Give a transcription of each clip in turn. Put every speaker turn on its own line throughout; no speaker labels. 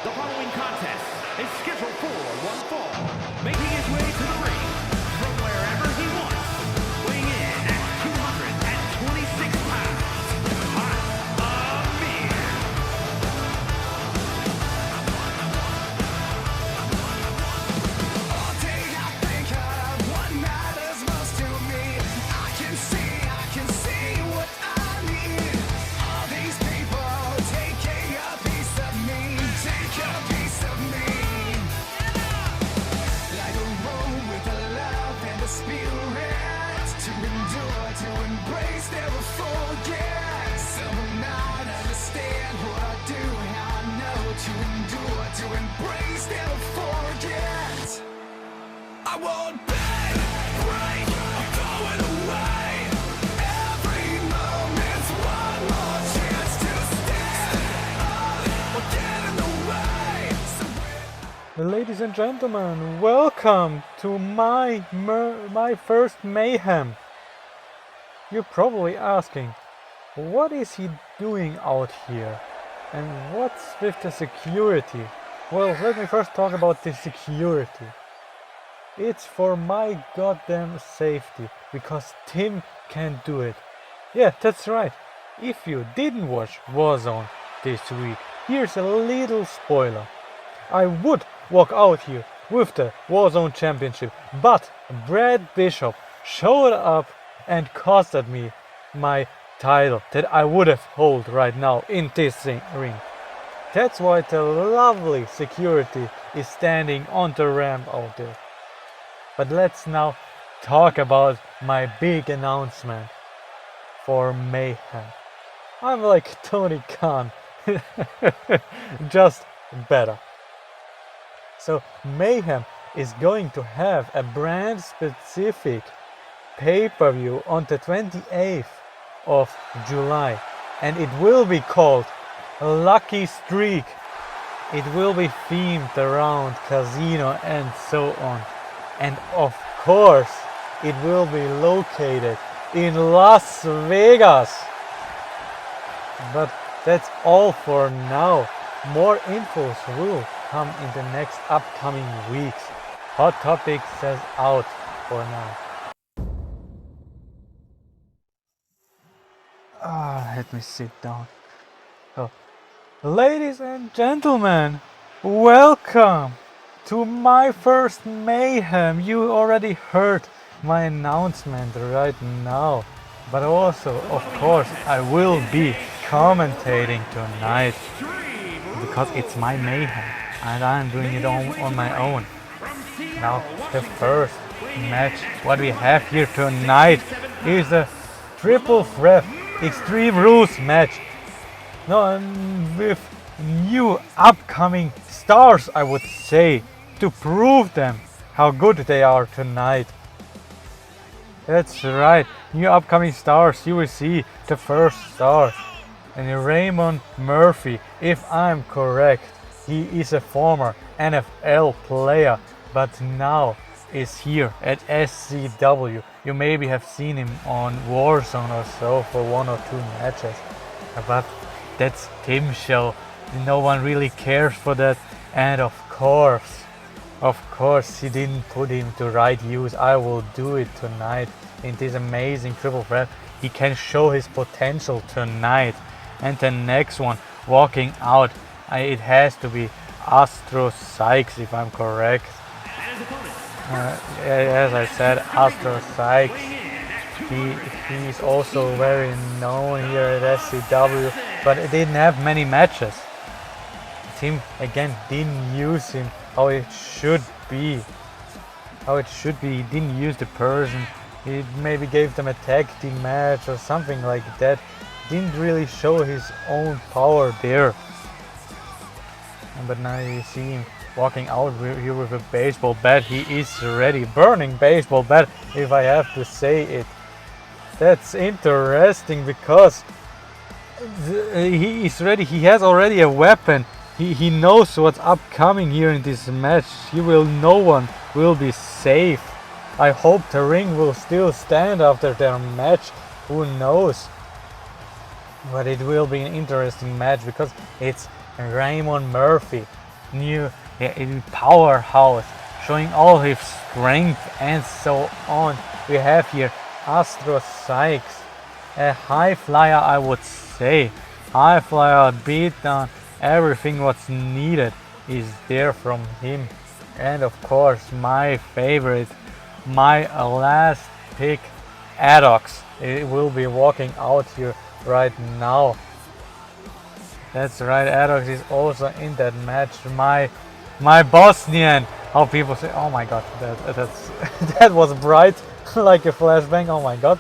The following contest is scheduled for one fall, making his way to the ring from wherever he wants, weighing in at 226 pounds, Almir.
All day I think of what matters most to me. I can see what I need. All these people taking a piece of me, take a piece of me. Like a road with a love and a spirit to endure, to embrace, never forget. Some will not understand what I do, how I know to endure, to embrace, never forget. I won't beg, break, I'm going away. Every moment's one more chance to stand up or get in the way. So
Ladies and gentlemen, welcome to my first mayhem. You're probably asking, what is he doing out here? And what's with the security? Well, let me first talk about the security. It's for my goddamn safety, because Tim can't do it. Yeah, that's right. If you didn't watch Warzone this week, here's a little spoiler. I would walk out here with the Warzone Championship, but Brad Bishop showed up and costed me my title that I would have held right now in this ring. That's why the lovely security is standing on the ramp out there. But let's now talk about my big announcement for Mayhem. I'm like Tony Khan, just better. So Mayhem is going to have a brand specific pay-per-view on the 28th of July, and it will be called Lucky Streak. It will be themed around casino and so on. And of course, it will be located in Las Vegas. But that's all for now. More infos will come in the next upcoming weeks. Hot Topic says out for now. Let me sit down. So, ladies and gentlemen, welcome to my first mayhem. You already heard my announcement right now, but also, of course, I will be commentating tonight because it's my mayhem and I'm doing it on my own. Now, the first match what we have here tonight is a triple threat Extreme Rules match. No, with new upcoming stars, I would say, to prove them how good they are tonight. That's right, new upcoming stars. You will see the first star, and Raymond Murphy, if I'm correct. He is a former NFL player, but now is here at SCW. You maybe have seen him on Warzone or so for one or two matches, but that's Tim's show. No one really cares for that, and of course, he didn't put him to right use. I will do it tonight in this amazing triple threat. He can show his potential tonight. And the next one, walking out, it has to be Astro Sykes, if I'm correct. As I said, Astro Sykes. He's also very known here at SCW, but it didn't have many matches. Team again didn't use him how it should be. He didn't use the person. He maybe gave them a tag team match or something like that. Didn't really show his own power there. But now you see him walking out here with a baseball bat. He is ready, burning baseball bat, if I have to say it. That's interesting because he is ready. He has already a weapon. He knows what's upcoming here in this match. No one will be safe. I hope the ring will still stand after their match. Who knows? But it will be an interesting match because it's Raymond Murphy new powerhouse, showing all his strength and so on. We have here Astro Sykes, a high flyer, I would say. High flyer, beatdown, everything what's needed is there from him. And of course, my favorite, my last pick, Adox. It will be walking out here right now. That's right, Adox is also in that match. My Bosnian. How people say, oh my god, that's that was bright like a flashbang. Oh my god.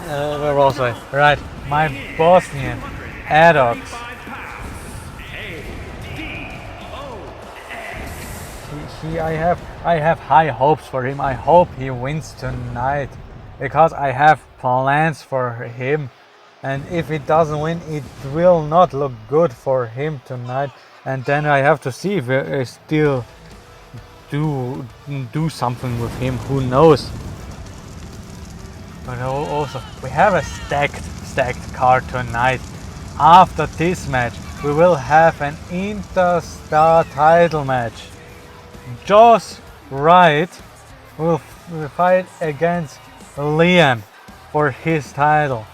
We're also right. My Bosnian Adox. I have high hopes for him. I hope he wins tonight because I have plans for him, and if he doesn't win, it will not look good for him tonight. And then I have to see if I still do something with him. Who knows? But also we have a stacked card tonight. After this match, we will have an Interstar title match. Josh Wright will fight against Liam for his title.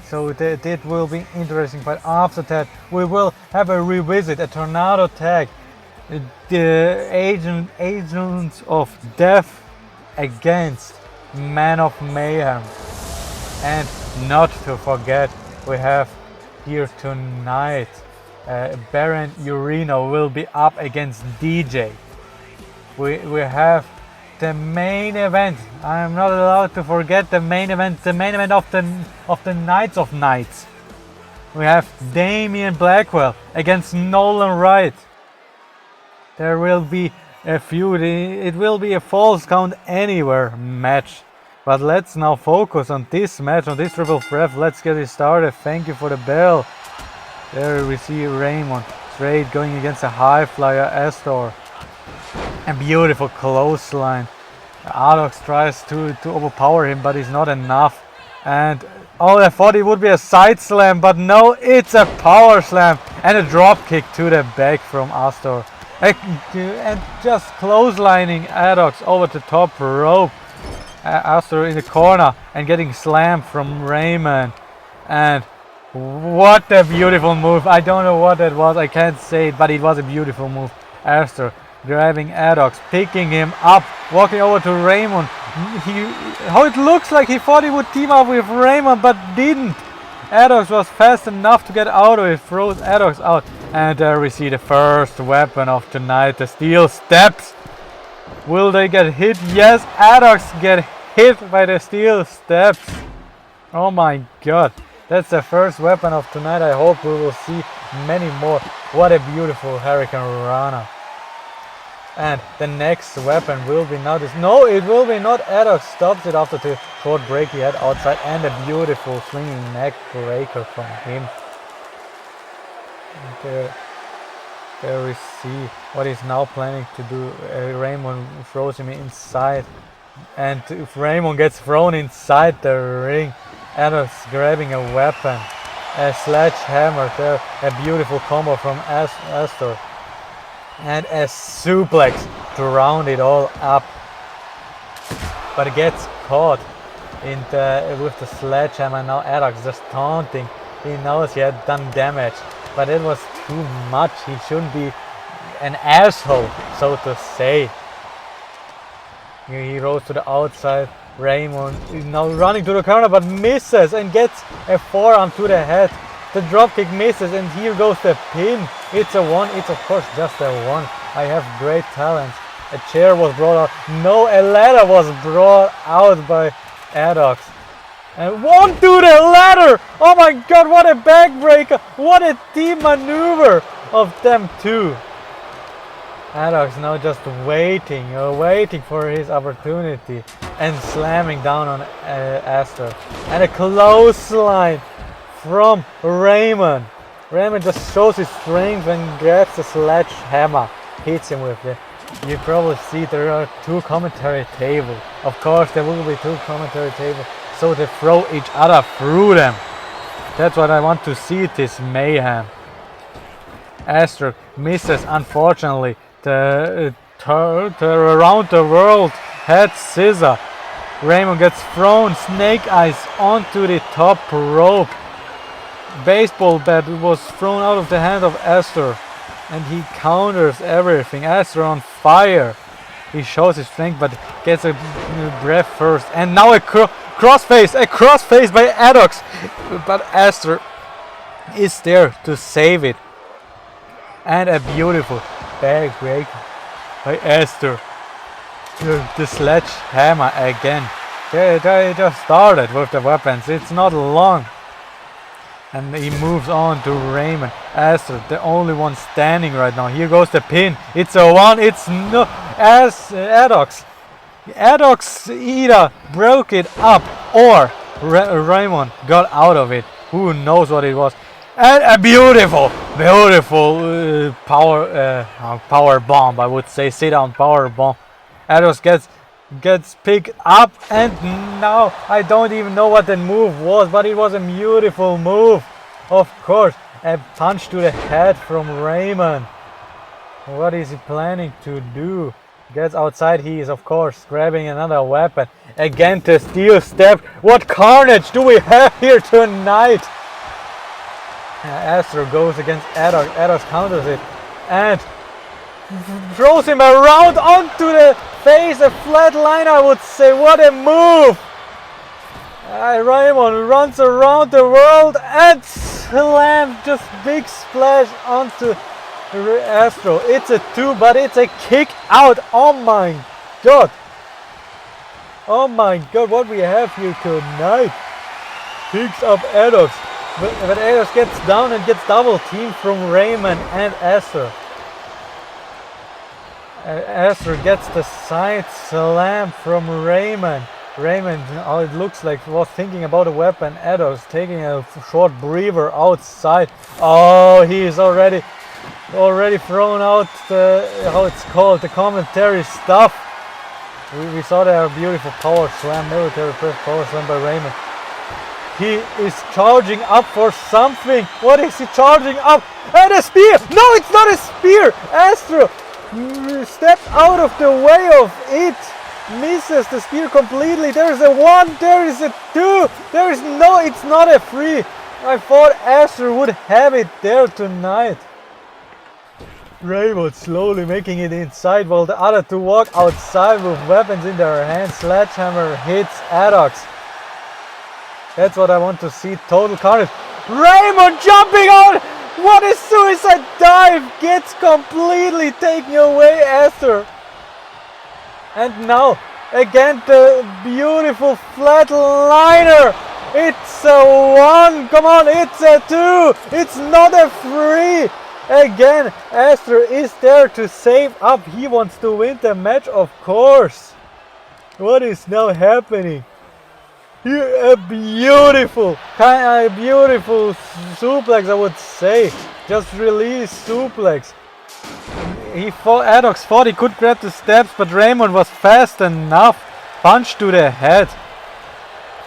So that will be interesting, but after that we will have a revisit, a tornado tag, the Agents of Death against Man of Mayhem. And not to forget, we have here tonight Baron Urino will be up against DJ. We have the main event. I am not allowed to forget the main event. The main event of the Knights of Nights. We have Damian Blackwell against Nolan Wright. There will be a feud. It will be a false count anywhere match. But let's now focus on this match, on this triple threat. Let's get it started. Thank you for the bell. There we see Raymond straight going against a high flyer Astor. A beautiful clothesline. Adox tries to overpower him, but it's not enough. And oh, I thought it would be a side slam, but no, it's a power slam and a drop kick to the back from Astor. And just clotheslining Adox over the top rope. Astor in the corner and getting slammed from Raymond. And what a beautiful move. I don't know what that was. I can't say it, but it was a beautiful move. Astor grabbing Adox, picking him up, walking over to Raymond. How it looks like he thought he would team up with Raymond, but didn't. Adox was fast enough to get out of it, throws Adox out. And there we see the first weapon of tonight, the steel steps. Will they get hit? Yes, Adox get hit by the steel steps. Oh my god. That's the first weapon of tonight. I hope we will see many more. What a beautiful Hurricane Rana. And the next weapon will be now this. No, it will be not. Adox stops it after the short break he had outside. And a beautiful swinging neck breaker from him. And there we see what he's now planning to do. Raymond throws him inside. And if Raymond gets thrown inside the ring, Adox grabbing a weapon, a sledgehammer there, a beautiful combo from Astor, and a suplex to round it all up. But it gets caught with the sledgehammer. Now Adox just taunting. He knows he had done damage, but it was too much. He shouldn't be an asshole, so to say. He rose to the outside. Raymond is now running to the corner but misses and gets a forearm to the head. The dropkick misses and here goes the pin. It's a one. It's of course just a one. I have great talents. A chair was brought out. No, a ladder was brought out by Adox. And one to the ladder. Oh my god, what a backbreaker. What a team maneuver of them two. Adox now just waiting for his opportunity and slamming down on Astor. And a clothesline from Raymond. Raymond just shows his strength and grabs the sledgehammer, hits him with it. You probably see there are two commentary tables. Of course there will be two commentary tables, so they throw each other through them. That's what I want to see, this mayhem. Astor misses, unfortunately, the around the world head scissor. Raymond gets thrown snake eyes onto the top rope. Baseball bat was thrown out of the hand of Astor, and he counters everything. Astor on fire. He shows his strength, but gets a breath first. And now a crossface by Addox. But Astor is there to save it. And a beautiful back break by Astor. The sledgehammer again. They just started with the weapons. It's not long. And he moves on to Raymond. Astor, the only one standing right now. Here goes the pin. It's a one. It's no. Addox. Addox either broke it up or Raymond got out of it. Who knows what it was. And a beautiful power bomb, I would say. Sit down power bomb. Addox gets picked up, and now I don't even know what the move was, but it was a beautiful move. Of course, a punch to the head from Raymond. What is he planning to do? Gets outside. He is, of course, grabbing another weapon. Again, the steel step. What carnage do we have here tonight? Astor goes against Addox. Addox counters it and throws him around onto the face. A flat line, I would say. What a move! Raymond runs around the world and slams, just big splash onto Astro. It's a 2, but it's a kick out. Oh my god! Oh my god, what we have here tonight! Picks up Addox, but Addox gets down and gets double teamed from Raymond and Astor. Astor gets the side slam from Raymond. Raymond, it looks like, was thinking about a weapon. Addox taking a short breather outside. Oh, he is already thrown out the, how it's called, the commentary stuff. We saw there a beautiful power slam, military press power slam by Raymond. He is charging up for something. What is he charging up? And a spear! No, it's not a spear! Astro steps out of the way of it. Misses the spear completely. There is a 1, there is a 2, there is no, it's not a 3. I thought Astro would have it there tonight. Raymond slowly making it inside while the other two walk outside with weapons in their hands. Sledgehammer hits Addox. That's what I want to see. Total carnage. Raymond jumping out! What a suicide dive! Gets completely taken away Astor. And now, again, the beautiful flatliner. It's a 1. Come on, it's a 2. It's not a 3. Again, Astor is there to save up. He wants to win the match, of course. What is now happening? Here, a beautiful suplex, I would say. Just release suplex. Addox thought he could grab the steps, but Raymond was fast enough. Punch to the head.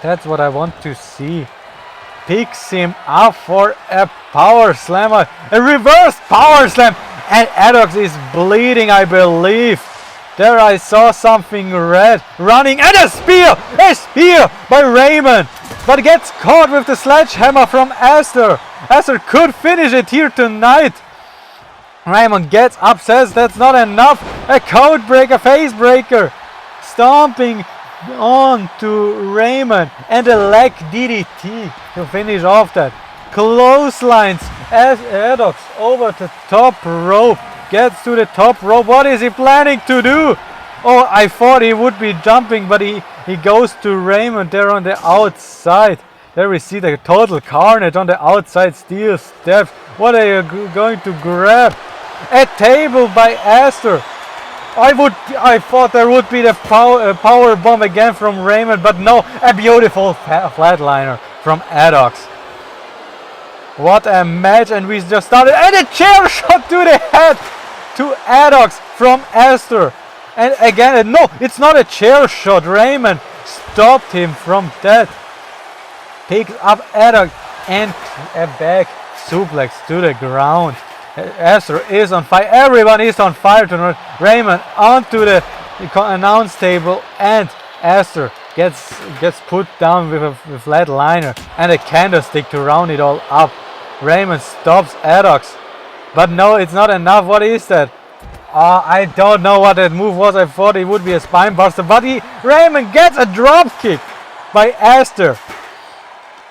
That's what I want to see. Picks him up for a power slam, a reverse power slam, and Addox is bleeding, I believe. There I saw something red running, and a spear by Raymond, but gets caught with the sledgehammer from Astor. Astor could finish it here tonight. Raymond gets up, says that's not enough. A code breaker, face breaker, stomping on to Raymond, and a leg DDT to finish off that. Clotheslines as Addox over the top rope. Gets to the top rope. What is he planning to do? Oh, I thought he would be jumping, but he goes to Raymond there on the outside. There we see the total carnage on the outside. Steel steps. What are you going to grab? A table by Astor. I thought there would be the power bomb again from Raymond, but no, a beautiful flatliner from Addox. What a match, and we just started, and a chair shot to the head to Addox from Astor. And again, no, it's not a chair shot. Raymond stopped him from that. Picks up Addox. and a back suplex to the ground. Esther is on fire. Everyone is on fire tonight. Raymond onto the announce table, and Esther gets put down with a flatliner and a candlestick to round it all up. Raymond stops Addox, but no, it's not enough. What is that? I don't know what that move was. I thought it would be a spine buster, but Raymond gets a drop kick by Esther.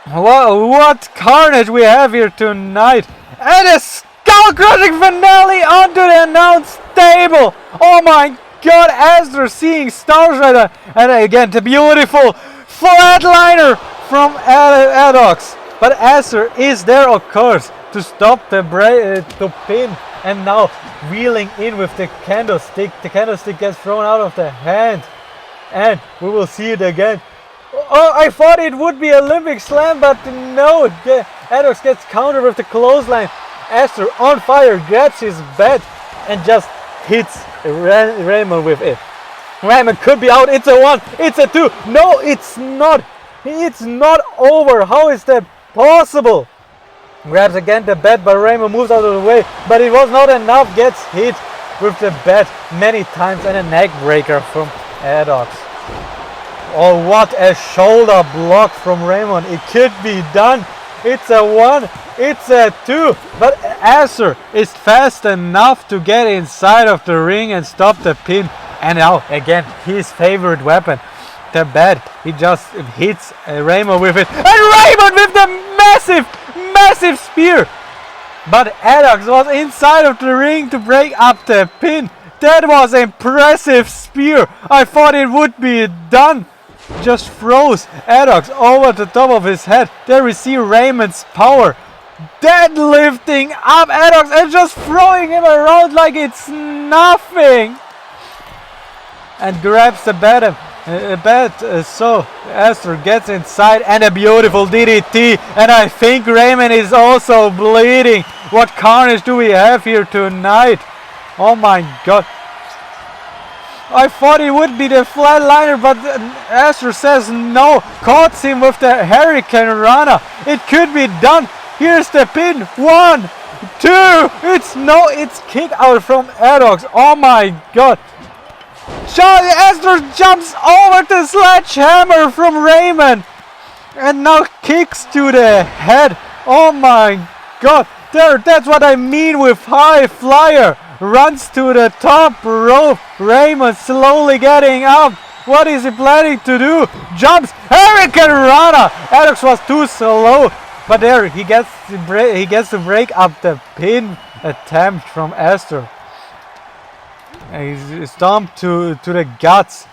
What carnage we have here tonight! And a skull-crushing finale onto the announce table. Oh my God, Esther seeing stars right there. And again, the beautiful flatliner from Addox. But Esther is there, of course, to stop the pin. And now wheeling in with the candlestick. The candlestick gets thrown out of the hand. And we will see it again. Oh, I thought it would be a Olympic slam, but no. Addox gets countered with the clothesline. Esther on fire, grabs his bat and just hits Raymond with it. Raymond could be out. It's a 1. It's a 2. No, it's not. It's not over. How is that possible? Grabs again the bat, but Raymond moves out of the way. But it was not enough. Gets hit with the bat many times and a neck breaker from Addox. Oh, what a shoulder block from Raymond. It could be done. It's a 1. It's a 2. But Esther is fast enough to get inside of the ring and stop the pin. And now, again, his favorite weapon, the bat. He just hits Raymond with it. And Raymond with the massive spear. But Addox was inside of the ring to break up the pin. That was an impressive spear. I thought it would be done. Just throws Addox over the top of his head. There we see Raymond's power. Deadlifting up Addox and just throwing him around like it's nothing. And grabs the bat. So Esther gets inside and a beautiful DDT. And I think Raymond is also bleeding. What carnage do we have here tonight? Oh my God. I thought it would be the flatliner, but Esther says no. Caught him with the Hurricane Rana. It could be done. Here's the pin. 1, 2. It's kick out from Addox. Oh my God. Esther jumps over the sledgehammer from Raymond. And now kicks to the head. Oh my God. That's what I mean with high flyer. Runs to the top rope. Raymond slowly getting up. What is he planning to do? Jumps. Hurricane Rana. Addox was too slow. But there he gets to break up the pin attempt from Esther. He's stomped to the guts.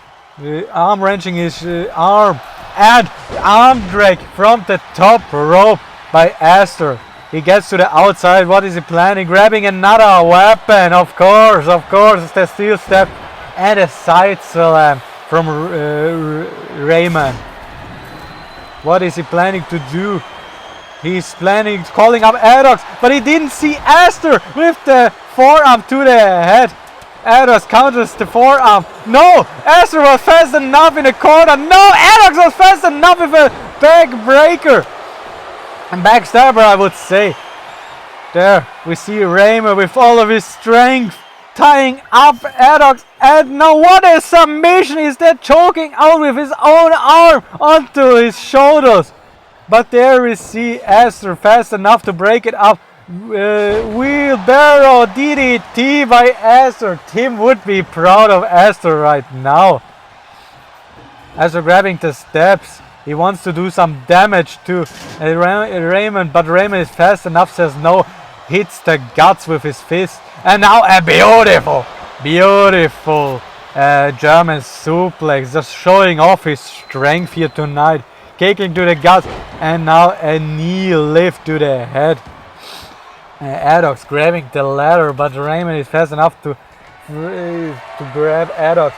Arm wrenching his arm. And arm drag from the top rope by Esther. He gets to the outside. What is he planning? Grabbing another weapon. Of course. It's the steel step. And a side slam from Raymond. What is he planning to do? He's calling up Addox. But he didn't see Esther with the forearm to the head. Addox counters the forearm. No! Esther was fast enough in the corner. No! Addox was fast enough with a back breaker. And backstabber, I would say. There we see Raymond with all of his strength tying up Addox. And now what a submission is that, choking out with his own arm onto his shoulders. But there we see Esther fast enough to break it up. Wheelbarrow DDT by Esther. Tim would be proud of Esther right now. Esther grabbing the steps. He wants to do some damage to Raymond, but Raymond is fast enough, says no, hits the guts with his fist. And now a beautiful German suplex, just showing off his strength here tonight. Kicking to the guts, and now a knee lift to the head. Addox grabbing the ladder, but Raymond is fast enough to grab Addox.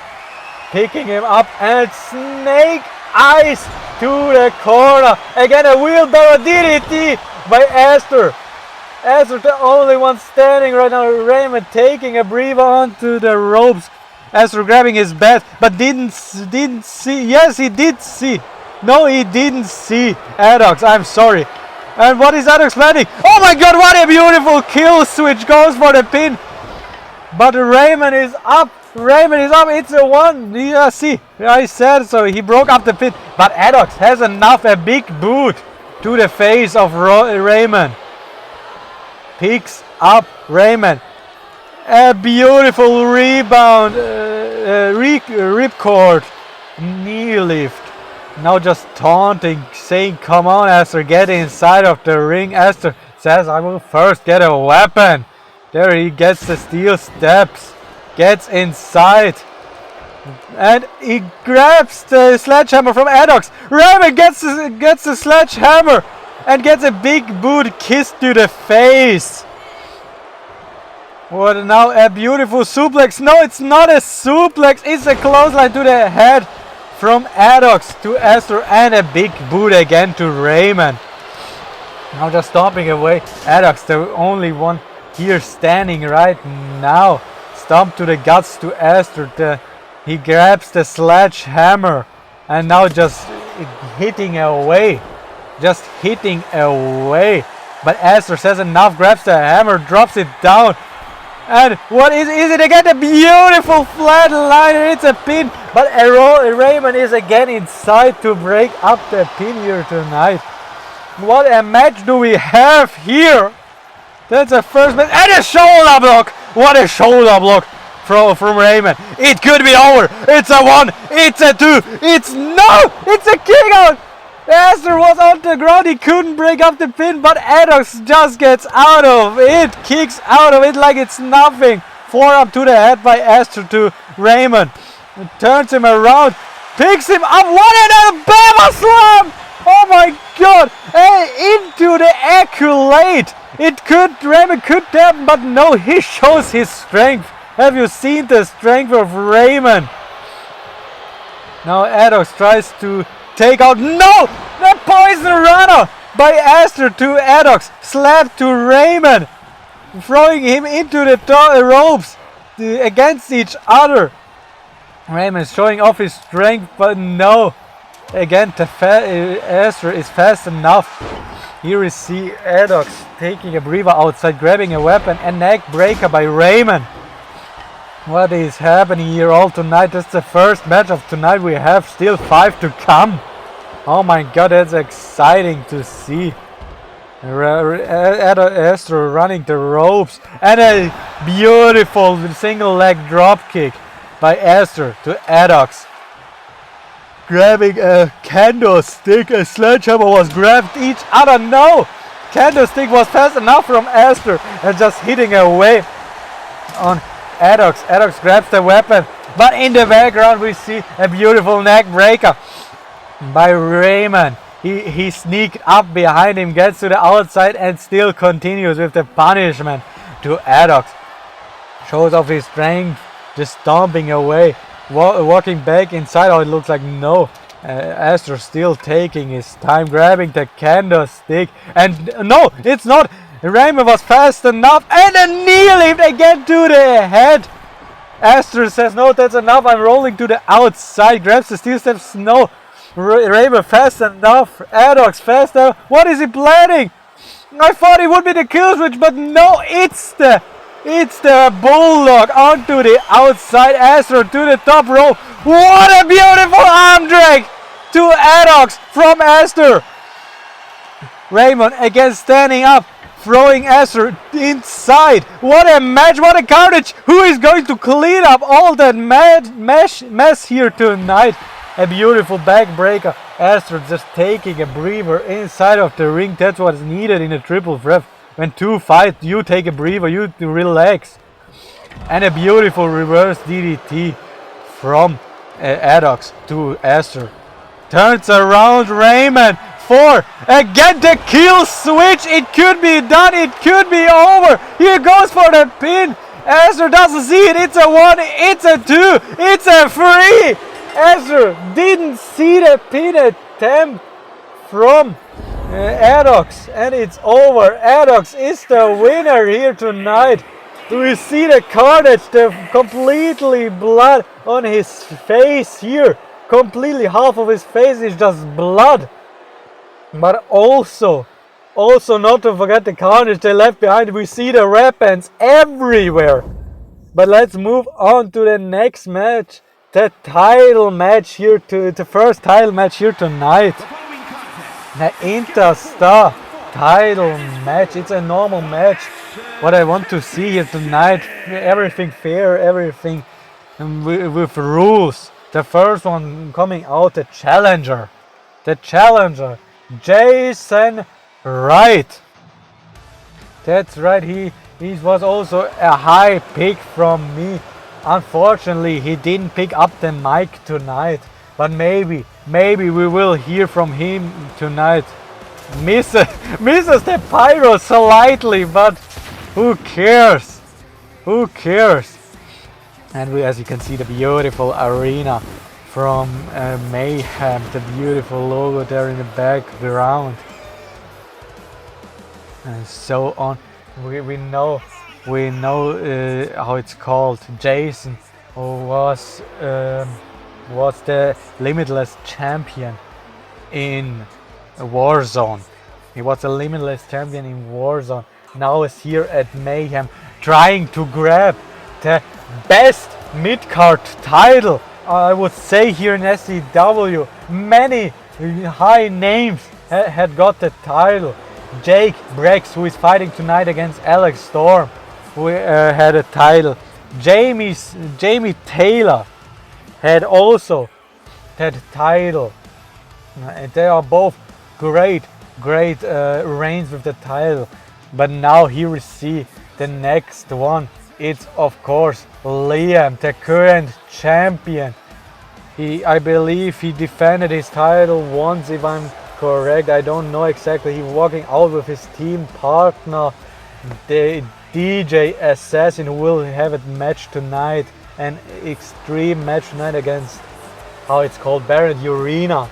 Picking him up and snake eyes to the corner. Again a wheelbarrow DDT by Esther. Esther the only one standing right now. Raymond taking a breather onto the ropes. Esther grabbing his bat, but didn't see. Yes, he did see. No, he didn't see Addox. I'm sorry. And what is Addox planning? Oh my god, what a beautiful kill switch, goes for the pin. But Raymond is up. Raymond is up. It's a 1. Yeah, see, I said so. He broke up the pin. But Addox has enough. A big boot to the face of Raymond. Picks up Raymond. A beautiful rebound. Ripcord. Knee lift. Now just taunting, saying, come on, Aster, get inside of the ring. Aster says, I will first get a weapon. There he gets the steel steps, gets inside, and he grabs the sledgehammer from Addox. Raymond gets the sledgehammer and gets a big boot kiss to the face. What now? A beautiful suplex. No, it's not a suplex. It's a clothesline to the head from Addox to Aster, and a big boot again to Raymond. Now just stomping away. Addox, the only one here standing right now. Stomp to the guts to Aster. He grabs the sledgehammer and now just hitting away. Just hitting away. But Aster says enough, grabs the hammer, drops it down. And what is it again? A beautiful flatliner. It's a pin. But Raymond is again inside to break up the pin here tonight. What a match do we have here? That's a first match. And a shoulder block. What a shoulder block from Raymond. It could be over. It's a 1. It's a 2. It's a kick out. Aster was on the ground. He couldn't break up the pin, but Addox just gets out of it. Kicks out of it like it's nothing. Forearm to the head by Aster to Raymond. Turns him around. Picks him up. What an Alabama slam! Oh my god! Into the accolade. Raymond could tap, but no, he shows his strength. Have you seen the strength of Raymond? Now Addox tries to take out. No! The poison runner by Aster to Addox. Slap to Raymond. Throwing him into the ropes against each other. Raymond is showing off his strength, but no. Again, Aster is fast enough. Here we see Addox taking a breather outside, grabbing a weapon, and neck breaker by Raymond. What is happening here all tonight? That's the first match of tonight. We have still 5 to come. Oh my god, that's exciting to see. Aster running the ropes, and a beautiful single leg drop kick by Aster to Addox. Grabbing a candlestick, a sledgehammer was grabbed each other. No! Candlestick was fast enough from Aster and just hitting away on Addox. Addox grabs the weapon, but in the background we see a beautiful neck breaker by Raymond. He sneaked up behind him, gets to the outside, and still continues with the punishment to Addox. Shows off his strength, just stomping away, walking back inside. Oh, it looks like no. Aster still taking his time, grabbing the candlestick, and no, it's not. Raymond was fast enough, and a knee lift again to the head. Aster says no, that's enough. I'm rolling to the outside, grabs the steel steps. No. Raymond fast enough. Addox fast enough. What is he planning? I thought it would be the kill switch, but no, it's the bulldog onto the outside. Aster to the top rope. What a beautiful arm drag to Addox from Aster. Raymond again standing up, throwing Aster inside. What a match, what a carnage. Who is going to clean up all that mess here tonight? A beautiful backbreaker. Aster just taking a breather inside of the ring. That's what's needed in a triple threat. When two fight, you take a breather, you relax. And a beautiful reverse DDT from Addox to Aster. Turns around Raymond for again the kill switch. It could be done. It could be over. Here goes for the pin. Aster doesn't see it. It's a 1. It's a 2. It's a 3. Aster didn't see the pin attempt from Addox, and it's over. Addox is the winner here tonight. We see the carnage, the completely blood on his face here. Completely half of his face is just blood. But also Also, not to forget the counters they left behind. We see the red bands everywhere. But let's move on to the next match. The title match here, the first title match here tonight. The Interstar title match. It's a normal match. What I want to see here tonight, everything fair, everything with rules. The first one coming out, the challenger, Jason Wright. That's right. He was also a high pick from me. Unfortunately, he didn't pick up the mic tonight, but maybe we will hear from him tonight. Misses the pyro slightly, but who cares? Who cares? And as you can see, the beautiful arena from Mayhem, the beautiful logo there in the background, and so on. We know how it's called. Jason was the Limitless champion in Warzone. He was a Limitless champion in Warzone. Now is here at Mayhem, trying to grab the best mid-card title. I would say here in SCW, many high names had got the title. Jake Brex, who is fighting tonight against Alex Storm, who had a title. Jamie Taylor had also that title. And they are both great reigns with the title. But now here we see the next one. It's of course Liam, the current champion. I believe he defended his title once, if I'm correct. I don't know exactly. He's walking out with his team partner, the DJ Assassin, who will have a match tonight, an extreme match tonight against, how it's called, Barrett Urena.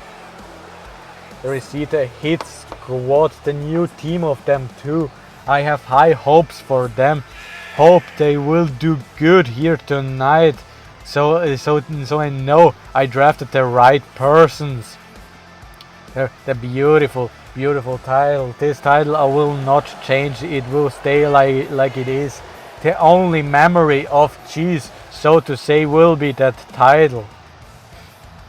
There is the Hit Squad, the new team of them too. I have high hopes for them. Hope they will do good here tonight. So I know I drafted the right persons. The beautiful title. This title I will not change. It will stay like it is. The only memory of Cheese, so to say, will be that title.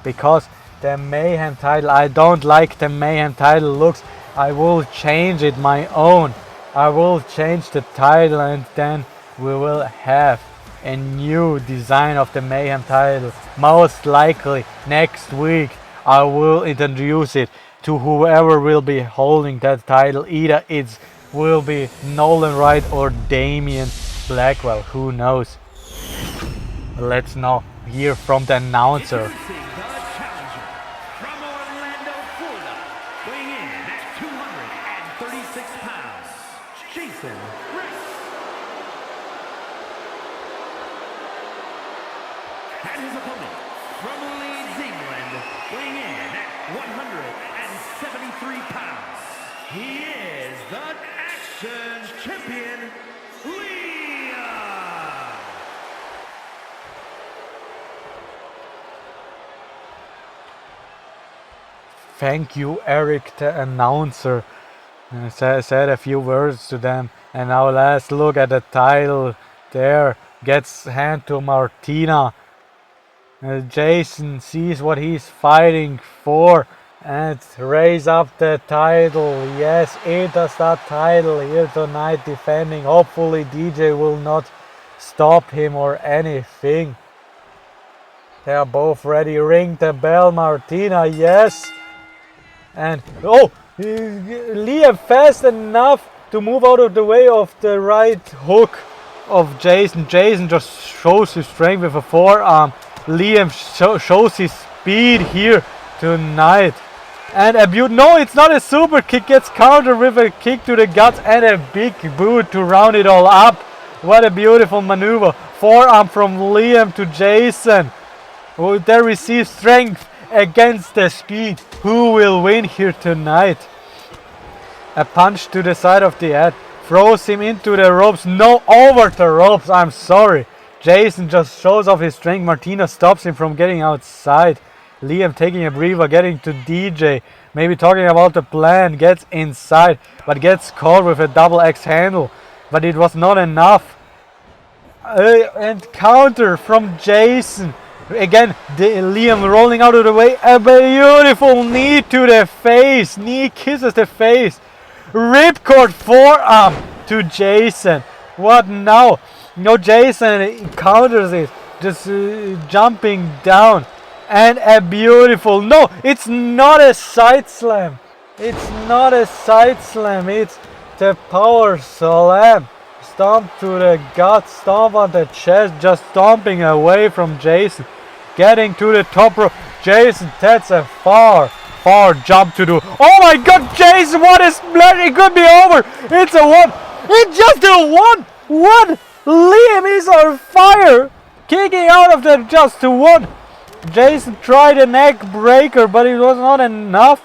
Because the Mayhem title, I don't like the Mayhem title looks. I will change it my own. I will change the title, and then we will have a new design of the Mayhem title. Most likely next week I will introduce it to whoever will be holding that title. Either it will be Nolan Wright or Damian Blackwell, who knows. Let's now hear from the announcer.
Introducing the challenger from Orlando, Florida, weighing in at 236 pounds, Jason Wright. And his opponent from Leeds, England, weighing in at 173 pounds, he is the Actions Champion, Liam.
Thank you, Eric, the announcer. Said a few words to them. And now let's look at the title there. Gets hand to Martina. Jason sees what he's fighting for and raise up the title. Yes, Interstar title here tonight defending. Hopefully DJ will not stop him or anything. They are both ready. Ring the bell, Martina. Yes. And Liam fast enough to move out of the way of the right hook of Jason. Jason just shows his strength with a forearm. Liam shows his speed here tonight. And no, it's not a super kick. Gets countered with a kick to the guts and a big boot to round it all up. What a beautiful maneuver. Forearm from Liam to Jason. Oh, they receive strength against the speed. Who will win here tonight? A punch to the side of the head. Throws him into the ropes. No, over the ropes. I'm sorry. Jason just shows off his strength. Martina stops him from getting outside. Liam taking a breather, getting to DJ. maybe talking about the plan, gets inside, but gets caught with a double X handle. But it was not enough. And counter from Jason. Again, Liam rolling out of the way. A beautiful knee to the face. Knee kisses the face. Ripcord forearm to Jason. What now? No, Jason counters it. Just jumping down. And a beautiful... No, it's not a side slam. It's not a side slam. It's the power slam. Stomp to the gut. Stomp on the chest. Just stomping away from Jason. Getting to the top rope. Jason, that's a far jump to do. Oh my god, Jason, what a splash. It could be over. It's a 1. It's just a 1. What? Liam is on fire. Kicking out of the just a 1. Jason tried a neck breaker, but it was not enough.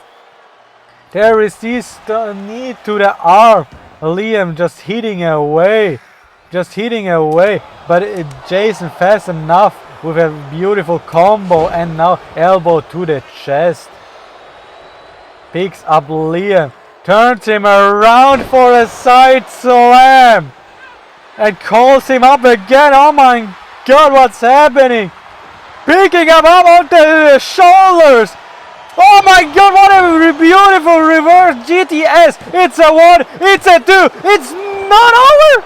There is this knee to the arm. Liam just hitting away. But Jason fast enough with a beautiful combo, and now elbow to the chest. Picks up Liam, turns him around for a side slam, and calls him up again. Oh my god, what's happening? Picking him up on the shoulders. Oh my god, what a beautiful reverse GTS. It's a 1, it's a 2, it's not over.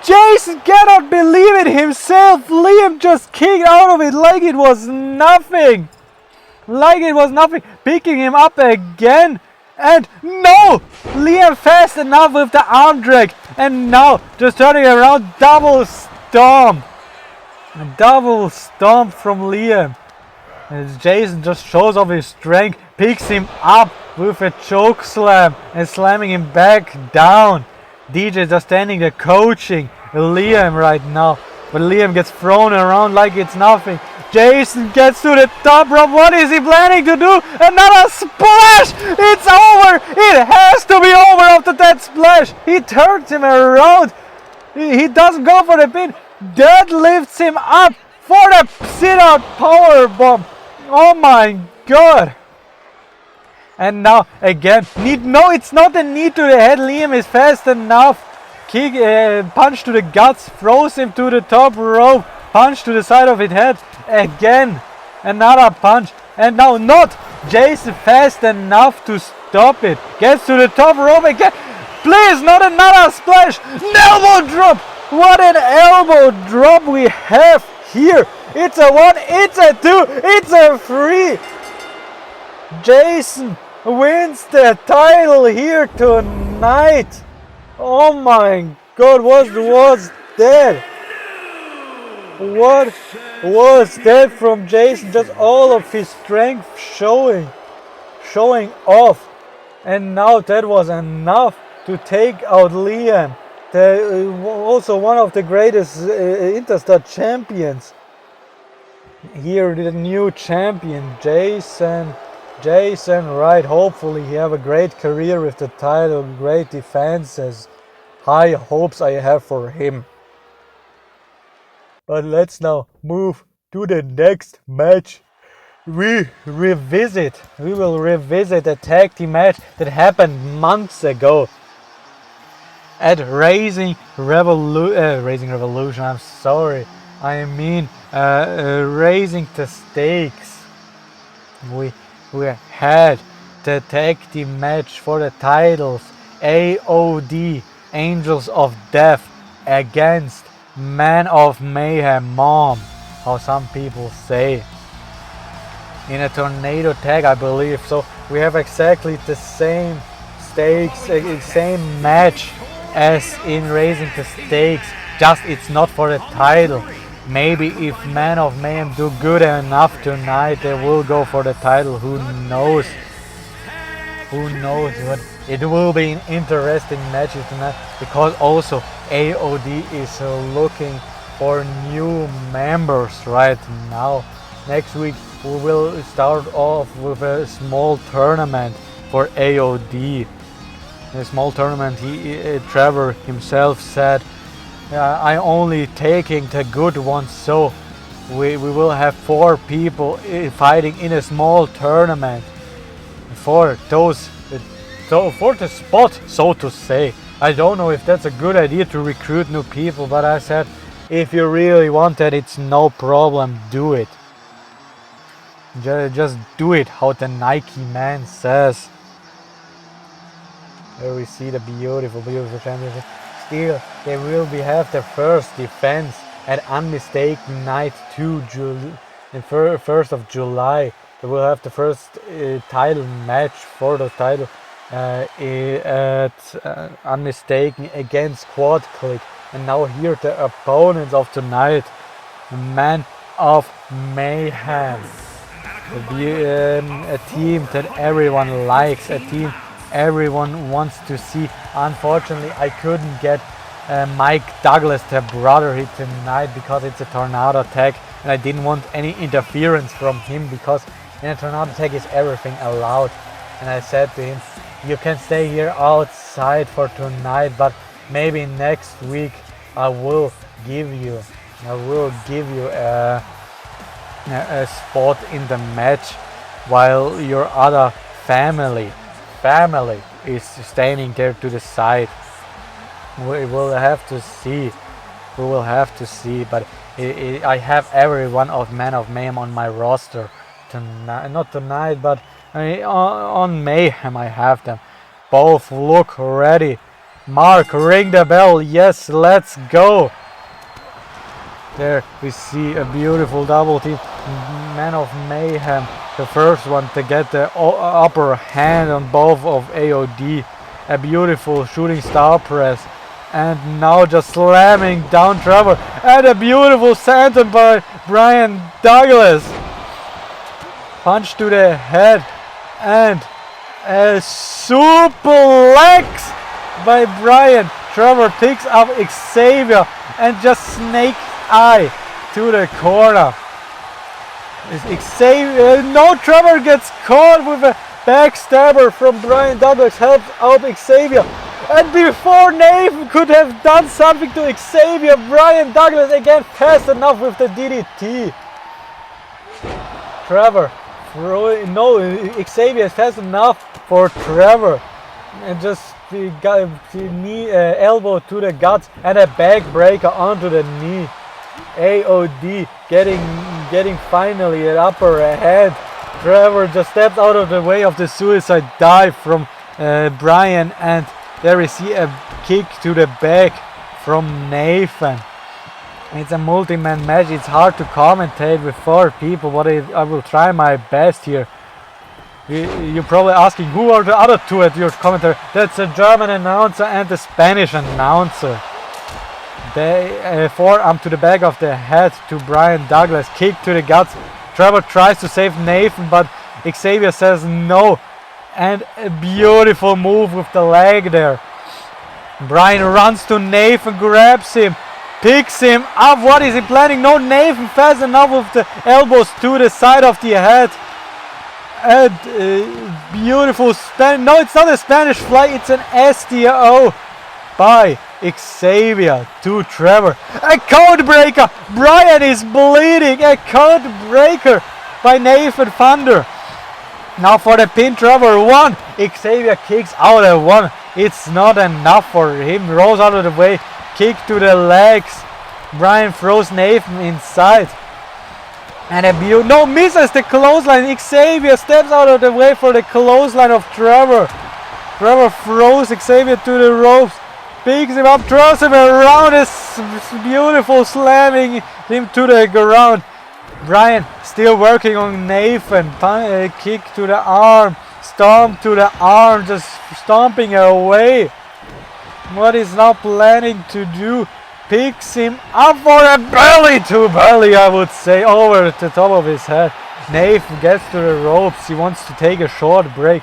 Jason cannot believe it himself. Liam just kicked out of it like it was nothing. Picking him up again. And no! Liam fast enough with the arm drag. And now just turning around. Double stomp. Double stomp from Liam. As Jason just shows off his strength. Picks him up with a choke slam. And slamming him back down. DJ just standing there coaching Liam right now. But Liam gets thrown around like it's nothing. Jason gets to the top rope. What is he planning to do? Another splash! It's over! It has to be over after that splash. He turns him around. He doesn't go for the pin. Deadlifts him up for the sit-out power bomb. Oh my god. And now again, no, it's not a knee to the head. Liam is fast enough. Kick, punch to the guts, throws him to the top rope. Punch to the side of his head. Again, another punch. And now not. Jason fast enough to stop it. Gets to the top rope again. Please, not another splash. Elbow drop. What an elbow drop we have here. It's a 1, it's a 2, it's a 3. Jason wins the title here tonight. Oh my god, what was that? What was that from Jason? Just all of his strength showing off. And now that was enough to take out Liam. Also one of the greatest Interstar champions. Here the new champion, Jason, right, hopefully he have a great career with the title, great defenses, high hopes I have for him. But let's now move to the next match. We will revisit a tag team match that happened months ago at Raising Revolution, I'm sorry, I mean Raising the Stakes. We had the tag team match for the titles, AOD, Angels of Death, against Man of Mayhem, Mom, how some people say, in a tornado tag, I believe. So we have exactly the same stakes, same match as in Raising the Stakes, just it's not for the title. Maybe if Man of Mayhem do good enough tonight, they will go for the title. Who knows? But it will be an interesting match tonight, because also AOD is looking for new members right now. Next week we will start off with a small tournament for AOD. A small tournament, Trevor himself said, I only taking the good ones, so we will have 4 people fighting in a small tournament. for those for the spot, so to say. I don't know if that's a good idea to recruit new people, but I said if you really want that, it's no problem, do it. Just do it how the Nike man says. Here we see the beautiful championship. Still, they will have their first defense at Unmistaken Night 2, the 1st of July. They will have the first title match for the title at Unmistaken against Quad Click. And now here the opponents of tonight, Man of Mayhem. A team that everyone likes, a team everyone wants to see. Unfortunately, I couldn't get Mike Douglas, their brother, here tonight because it's a tornado attack, and I didn't want any interference from him because in a tornado attack is everything allowed. And I said to him, you can stay here outside for tonight, but maybe next week I will give you a spot in the match while your other family is standing there to the side. We will have to see. But I have every one of Man of Mayhem on my roster tonight. Not tonight, but on Mayhem I have them. Both look ready. Mark, ring the bell. Yes, let's go. There we see a beautiful double team. Man of Mayhem, the first one to get the upper hand on both of AOD. A beautiful shooting star press. And now just slamming down Trevor. And a beautiful senton by Brian Douglas. Punch to the head. And a suplex by Brian. Trevor picks up Xavier and just snake eye to the corner. Xavier, no, Trevor gets caught with a backstabber from Brian Douglas, helps out Xavier. And before Nathan could have done something to Xavier, Brian Douglas again fast enough with the DDT. Trevor, Xavier is fast enough for Trevor. And just got knee, elbow to the guts and a backbreaker onto the knee. AOD getting finally an upper hand. Trevor just steps out of the way of the suicide dive from Brian, and there we see a kick to the back from Nathan. It's a multi-man match. It's hard to commentate with 4 people, but I will try my best here. You're probably asking who are the other 2 at your commentary. That's a German announcer and a Spanish announcer. They forearm to the back of the head to Brian Douglas, kick to the guts. Trevor tries to save Nathan, but Xavier says no. And a beautiful move with the leg there. Brian runs to Nathan, grabs him, picks him up. What is he planning? No, Nathan fast enough with the elbows to the side of the head. And beautiful no, it's not a Spanish fly, it's an STO by Xavier to Trevor. A code breaker. Brian is bleeding. A code breaker by Nathan Thunder. Now for the pin, Trevor 1. Xavier kicks out at 1. It's not enough for him. Rolls out of the way. Kick to the legs. Brian throws Nathan inside. And a no, misses the clothesline. Xavier steps out of the way for the clothesline of Trevor. Trevor throws Xavier to the ropes. Picks him up, throws him around. It's beautiful, slamming him to the ground. Brian still working on Nathan. Kick to the arm. Stomp to the arm. Just stomping away. What he's now planning to do. Picks him up for a belly to belly, I would say, over the top of his head. Nathan gets to the ropes. He wants to take a short break.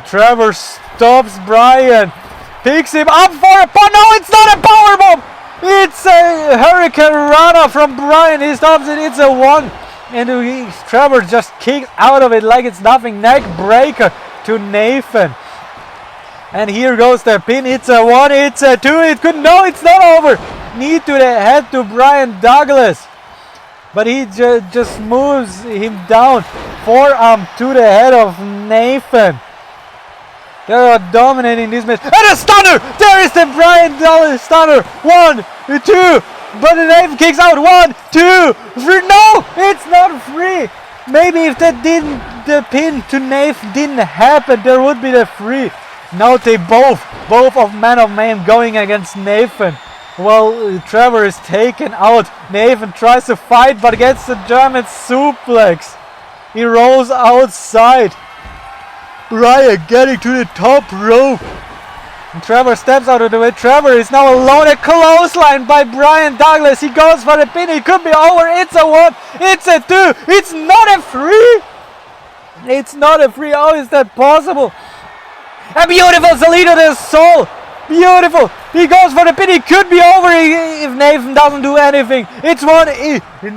Trevor stops Brian. Picks him up for a power. No, it's not a powerbomb. It's a Hurricane Rana from Brian. He stops it. It's a 1. And Trevor just kicks out of it like it's nothing. Neck breaker to Nathan. And here goes the pin. It's a 1. It's a 2. It could. No, it's not over. Knee to the head to Brian Douglas. But he just moves him down. Forearm to the head of Nathan. They are dominating this match. And a stunner! There is the Brian Dudley stunner. 1, 2. But Nathan kicks out. 1, 2, 3. No! It's not free. Maybe if the pin to Nathan didn't happen, there would be the 3. Now they both of Man of Mayhem going against Nathan. Well, Trevor is taken out. Nathan tries to fight but gets the German suplex. He rolls outside. Brian getting to the top rope. And Trevor steps out of the way. Trevor is now alone. A clothesline by Brian Douglas. He goes for the pin. It could be over. It's a 1. It's a 2. It's not a 3. It's not a 3. How is that possible? A beautiful Salito del Sol. Beautiful. He goes for the pin. It could be over if Nathan doesn't do anything. It's 1.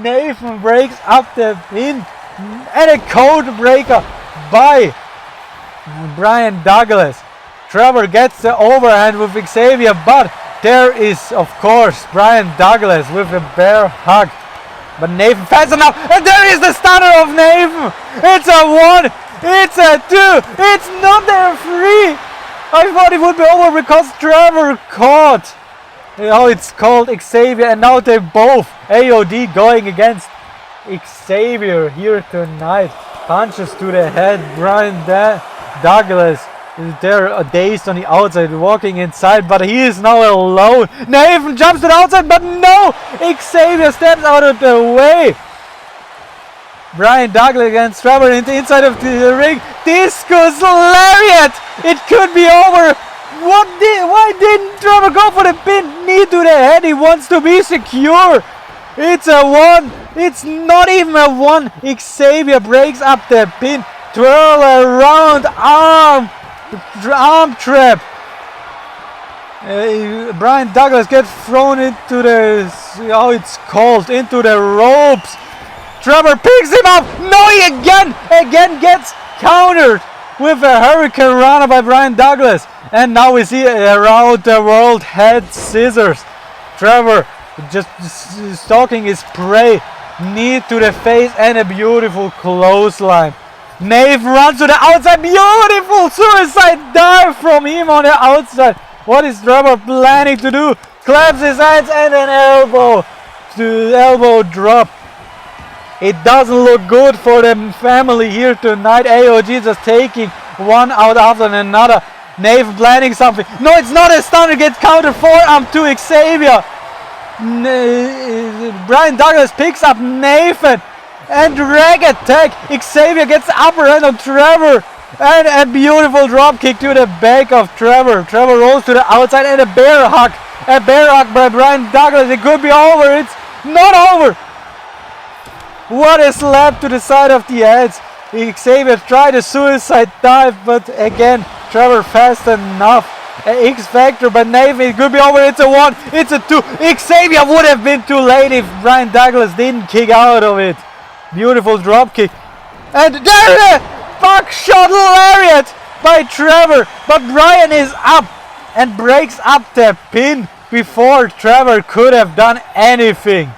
Nathan breaks up the pin. And a code breaker by Brian Douglas. Trevor gets the overhand with Xavier, but there is, of course, Brian Douglas with a bear hug. But Nathan fast enough, and there is the stunner of Nathan. It's a 1. It's a 2. It's not a 3. I thought it would be over because Trevor caught. Oh, it's called Xavier, and now they're both AOD going against Xavier here tonight. Punches to the head. Brian Douglas is there dazed on the outside, walking inside, but he is now alone. Nathan jumps to the outside, but no! Xavier steps out of the way. Brian Douglas against Trevor in the inside of the ring. Discus lariat! It could be over. Why didn't Trevor go for the pin? Knee to the head. He wants to be secure. It's a 1. It's not even a 1. Xavier breaks up the pin. Twirl around arm trap. Brian Douglas gets thrown into the, how it's called, into the ropes. Trevor picks him up. No, he again gets countered with a Hurricane Rana by Brian Douglas. And now we see around the world head scissors. Trevor just stalking his prey. Knee to the face and a beautiful clothesline. Nathan runs to the outside. Beautiful suicide dive from him on the outside. What is Trevor planning to do? Claps his hands and an elbow drop. It doesn't look good for the family here tonight. AOG just taking one out after another. Nathan planning something. No, it's not a stunner. Gets counter forearm to Xavier. Brian Douglas picks up Nathan and drag attack. Xavier gets the upper hand on Trevor and a beautiful drop kick to the back of Trevor. Trevor rolls to the outside and a bear hug. A bear hug by Brian Douglas. It could be over. It's not over. What a slap to the side of the head. Xavier tried a suicide dive, but again Trevor fast enough. X Factor, but Nathan, it could be over. It's a 1, it's a 2. Xavier would have been too late if Brian Douglas didn't kick out of it. Beautiful drop kick. And there, buckshot lariat by Trevor. But Brian is up and breaks up the pin before Trevor could have done anything.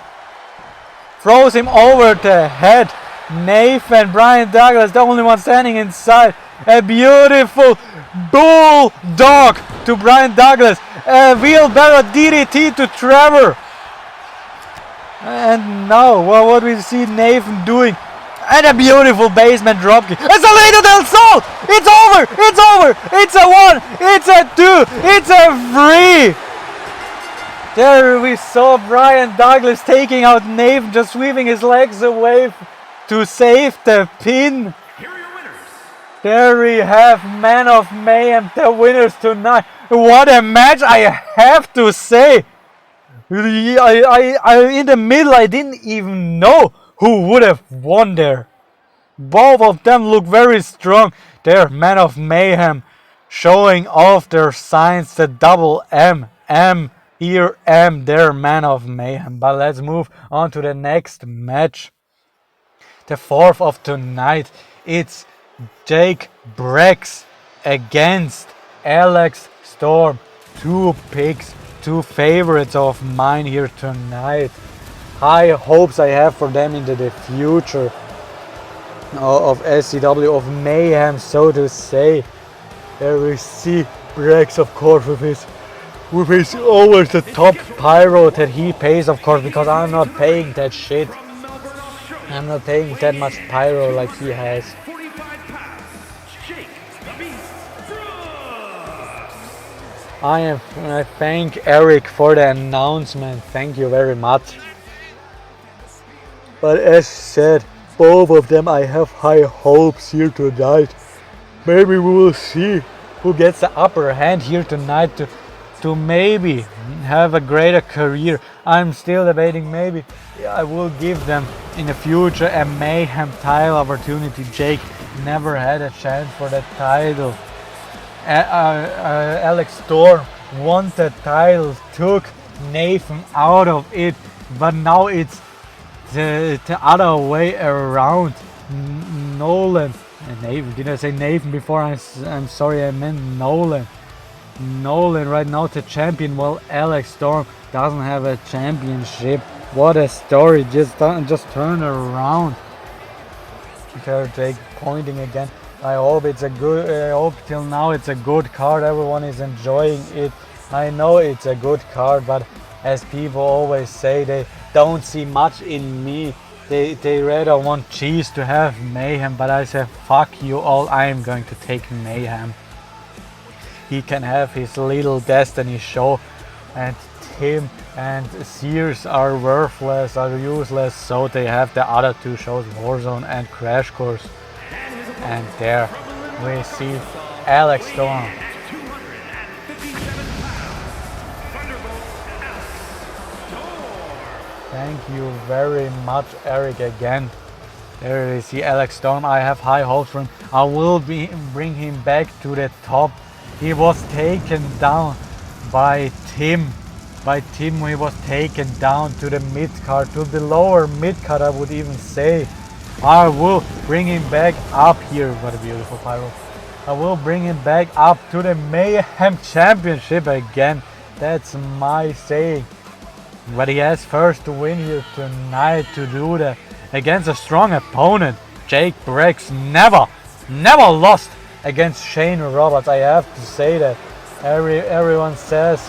Throws him over the head. Nathan, Brian Douglas, the only one standing inside. A beautiful bulldog to Brian Douglas. A wheelbarrow DDT to Trevor. And now, well, what we see Nathan doing. And a beautiful basement dropkick. It's a Salito del Sol! It's over! It's over! It's a 1! It's a 2! It's a 3! There we saw Brian Douglas taking out Nathan, just sweeping his legs away to save the pin.
Here are your winners.
There we have Man of Mayhem, the winners tonight. What a match, I have to say. I in the middle, I didn't even know who would have won there. Both of them look very strong. They're Man of Mayhem showing off their signs, the double M. Here am their Man of Mayhem. But let's move on to the next match. The fourth of tonight. It's Jake Brex against Alex Storm. Two picks, two favorites of mine here tonight. High hopes I have for them into the future. of SCW, of Mayhem, so to say. There we see Brex, of course, with his always the top pyro that he pays, of course, because I'm not paying that shit. I'm not paying that much pyro like he has.
45 pounds, Jake the Beast Brooks.
I thank Eric for the announcement. Thank you very much. But as said, both of them, I have high hopes here tonight. Maybe we will see who gets the upper hand here tonight to maybe have a greater career. I'm still debating, maybe I will give them in the future a Mayhem title opportunity. Jake never had a chance for that title. Alex Storm won the title, took Nathan out of it, but now it's the other way around. Nolan, Nathan, did I say Nathan before? I'm sorry, I meant Nolan. Nolan right now the champion, while Alex Storm doesn't have a championship. What a story! Just turn around. There, Jake pointing again. I hope it's a good. I hope till now it's a good card. Everyone is enjoying it. I know it's a good card, but as people always say, they don't see much in me. They rather want Cheese to have Mayhem, but I say fuck you all. I am going to take Mayhem. He can have his little Destiny show, and Tim and Sears are worthless, are useless, so they have the other two shows, Warzone and Crash Course. And there we see Alex Storm.
257 pounds, Thunderbolt Alex Storm.
Thank you very much, Eric, again. There we see Alex Storm. I have high hopes for him. I will bring him back to the top. He was taken down by Tim. By Tim, he was taken down to the mid card, to the lower mid card, I would even say. I will bring him back up here. What a beautiful pyro. I will bring him back up to the Mayhem Championship again. That's my saying. But he has first to win here tonight to do that against a strong opponent. Jake Brex never lost against Shane Roberts. I have to say that. Everyone says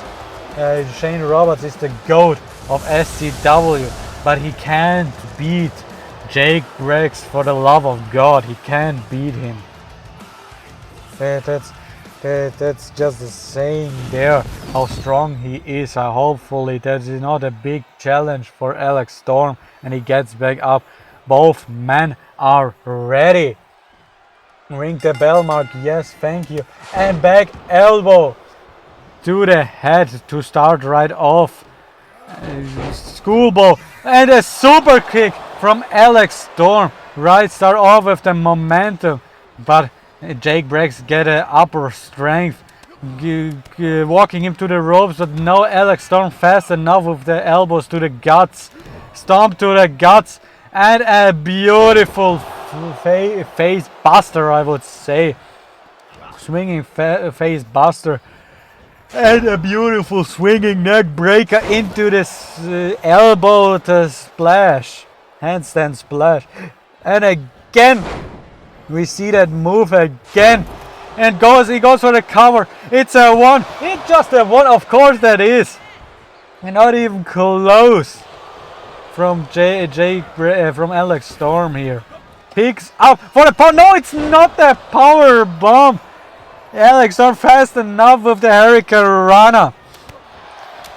Shane Roberts is the GOAT of SCW, but he can't beat Jake Brex, for the love of God. He can't beat him. That's just the saying there, how strong he is. Hopefully that is not a big challenge for Alex Storm and he gets back up. Both men are ready. Ring the bell, Mark. Yes, thank you. And back elbow to the head to start right off. Schoolboy and a super kick from Alex Storm. Right, start off with the momentum, but Jake Brex get an upper strength, walking him to the ropes, but no, Alex Storm fast enough with the elbows to the guts, stomp to the guts, and a beautiful face buster, I would say, swinging face buster, and a beautiful swinging neck breaker into this elbow to splash, handstand splash, and again we see that move again, and he goes for the cover. It's a one. It's just a one. Of course that is. And not even close from from Alex Storm here. Picks up for the power. No, it's not the power bomb. Alex Storm fast enough with the Hurricane Rana.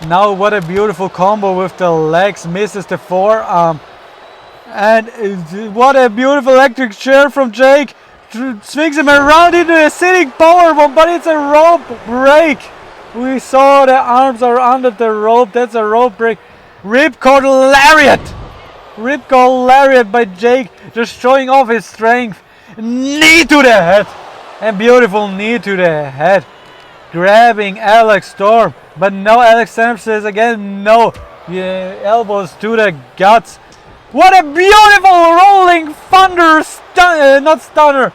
Now what a beautiful combo with the legs. Misses the forearm. And what a beautiful electric chair from Jake. Swings him around into a sitting powerbomb, but it's a rope break. We saw the arms are under the rope. That's a rope break. Ripcord Lariat. Ripcord Lariat by Jake, just showing off his strength. Knee to the head. And beautiful knee to the head. Grabbing Alex Storm. But no, Alex Storm says again no. Elbows to the guts. What a beautiful rolling thunder, not stunner,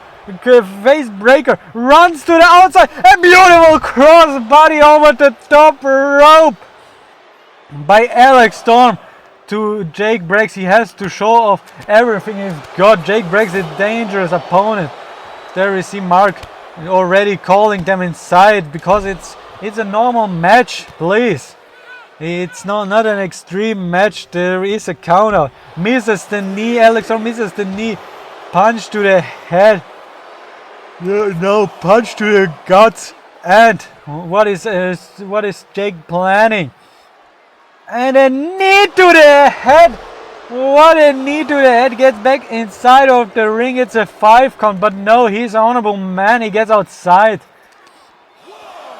face breaker, runs to the outside, a beautiful cross body over the top rope by Alex Storm. to Jake Briggs. He has to show off everything he's got. Jake Briggs is a dangerous opponent. There we see Mark already calling them inside because it's a normal match, please. It's not an extreme match. There is a count out. Misses the knee. Alex Storm misses the knee. Punch to the head. No, punch to the guts. And what is Jake planning? And a knee to the head. What a knee to the head. Gets back inside of the ring. It's a 5 count. But no, he's an honorable man. He gets outside.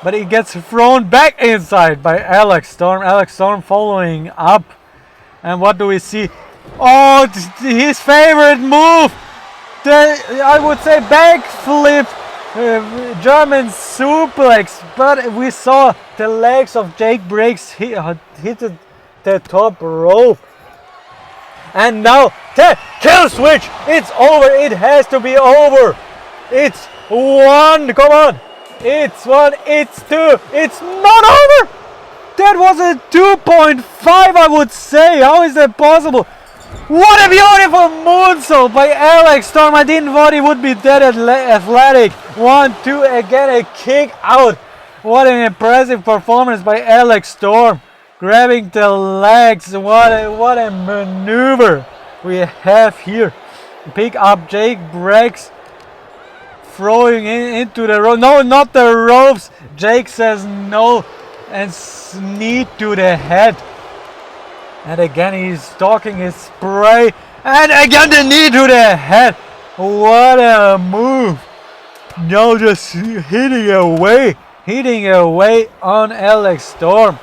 But he gets thrown back inside by Alex Storm. Alex Storm following up. And what do we see? Oh, his favorite move. I would say backflip. German suplex. But we saw the legs of Jake Briggs hit the top rope. And now the kill switch. It's over. It has to be over. It's 1. Come on. It's 1, it's 2, it's not over! That was a 2.5, I would say. How is that possible? What a beautiful moonsault by Alex Storm. I didn't thought he would be that athletic. 1, 2, again a kick out. What an impressive performance by Alex Storm. Grabbing the legs. What a maneuver we have here. Pick up Jake Briggs. Throwing into the rope. No, not the ropes. Jake says no. And knee to the head. And again he's stalking his spray. And again the knee to the head. What a move. No, just hitting away on Alex Storm.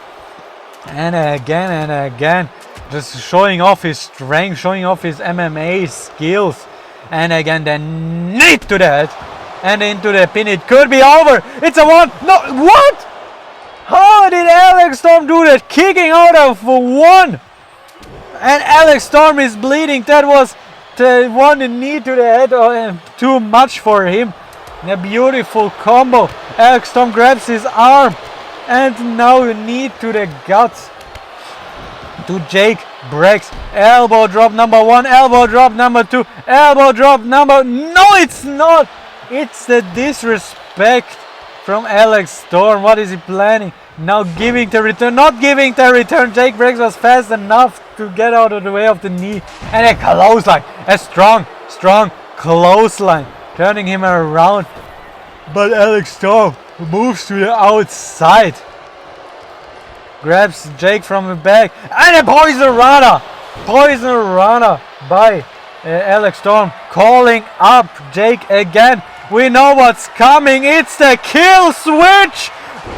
And again. Just showing off his strength. Showing off his MMA skills. And again the knee to the head. And into the pin. It could be over. It's a 1. No, what? How did Alex Storm do that? Kicking out of 1. And Alex Storm is bleeding. That was the 1 knee to the head. Too much for him. A beautiful combo. Alex Storm grabs his arm. And now a knee to the guts. To Jake Briggs. Elbow drop number 1. Elbow drop number 2. Elbow drop number... No, it's not. It's the disrespect from Alex Storm. What is he planning? Now giving the return. Not giving the return. Jake Briggs was fast enough to get out of the way of the knee. And a clothesline. A strong clothesline. Turning him around. But Alex Storm moves to the outside. Grabs Jake from the back. And a poison rana. Poison rana by Alex Storm. Calling up Jake again. We know what's coming. It's the kill switch.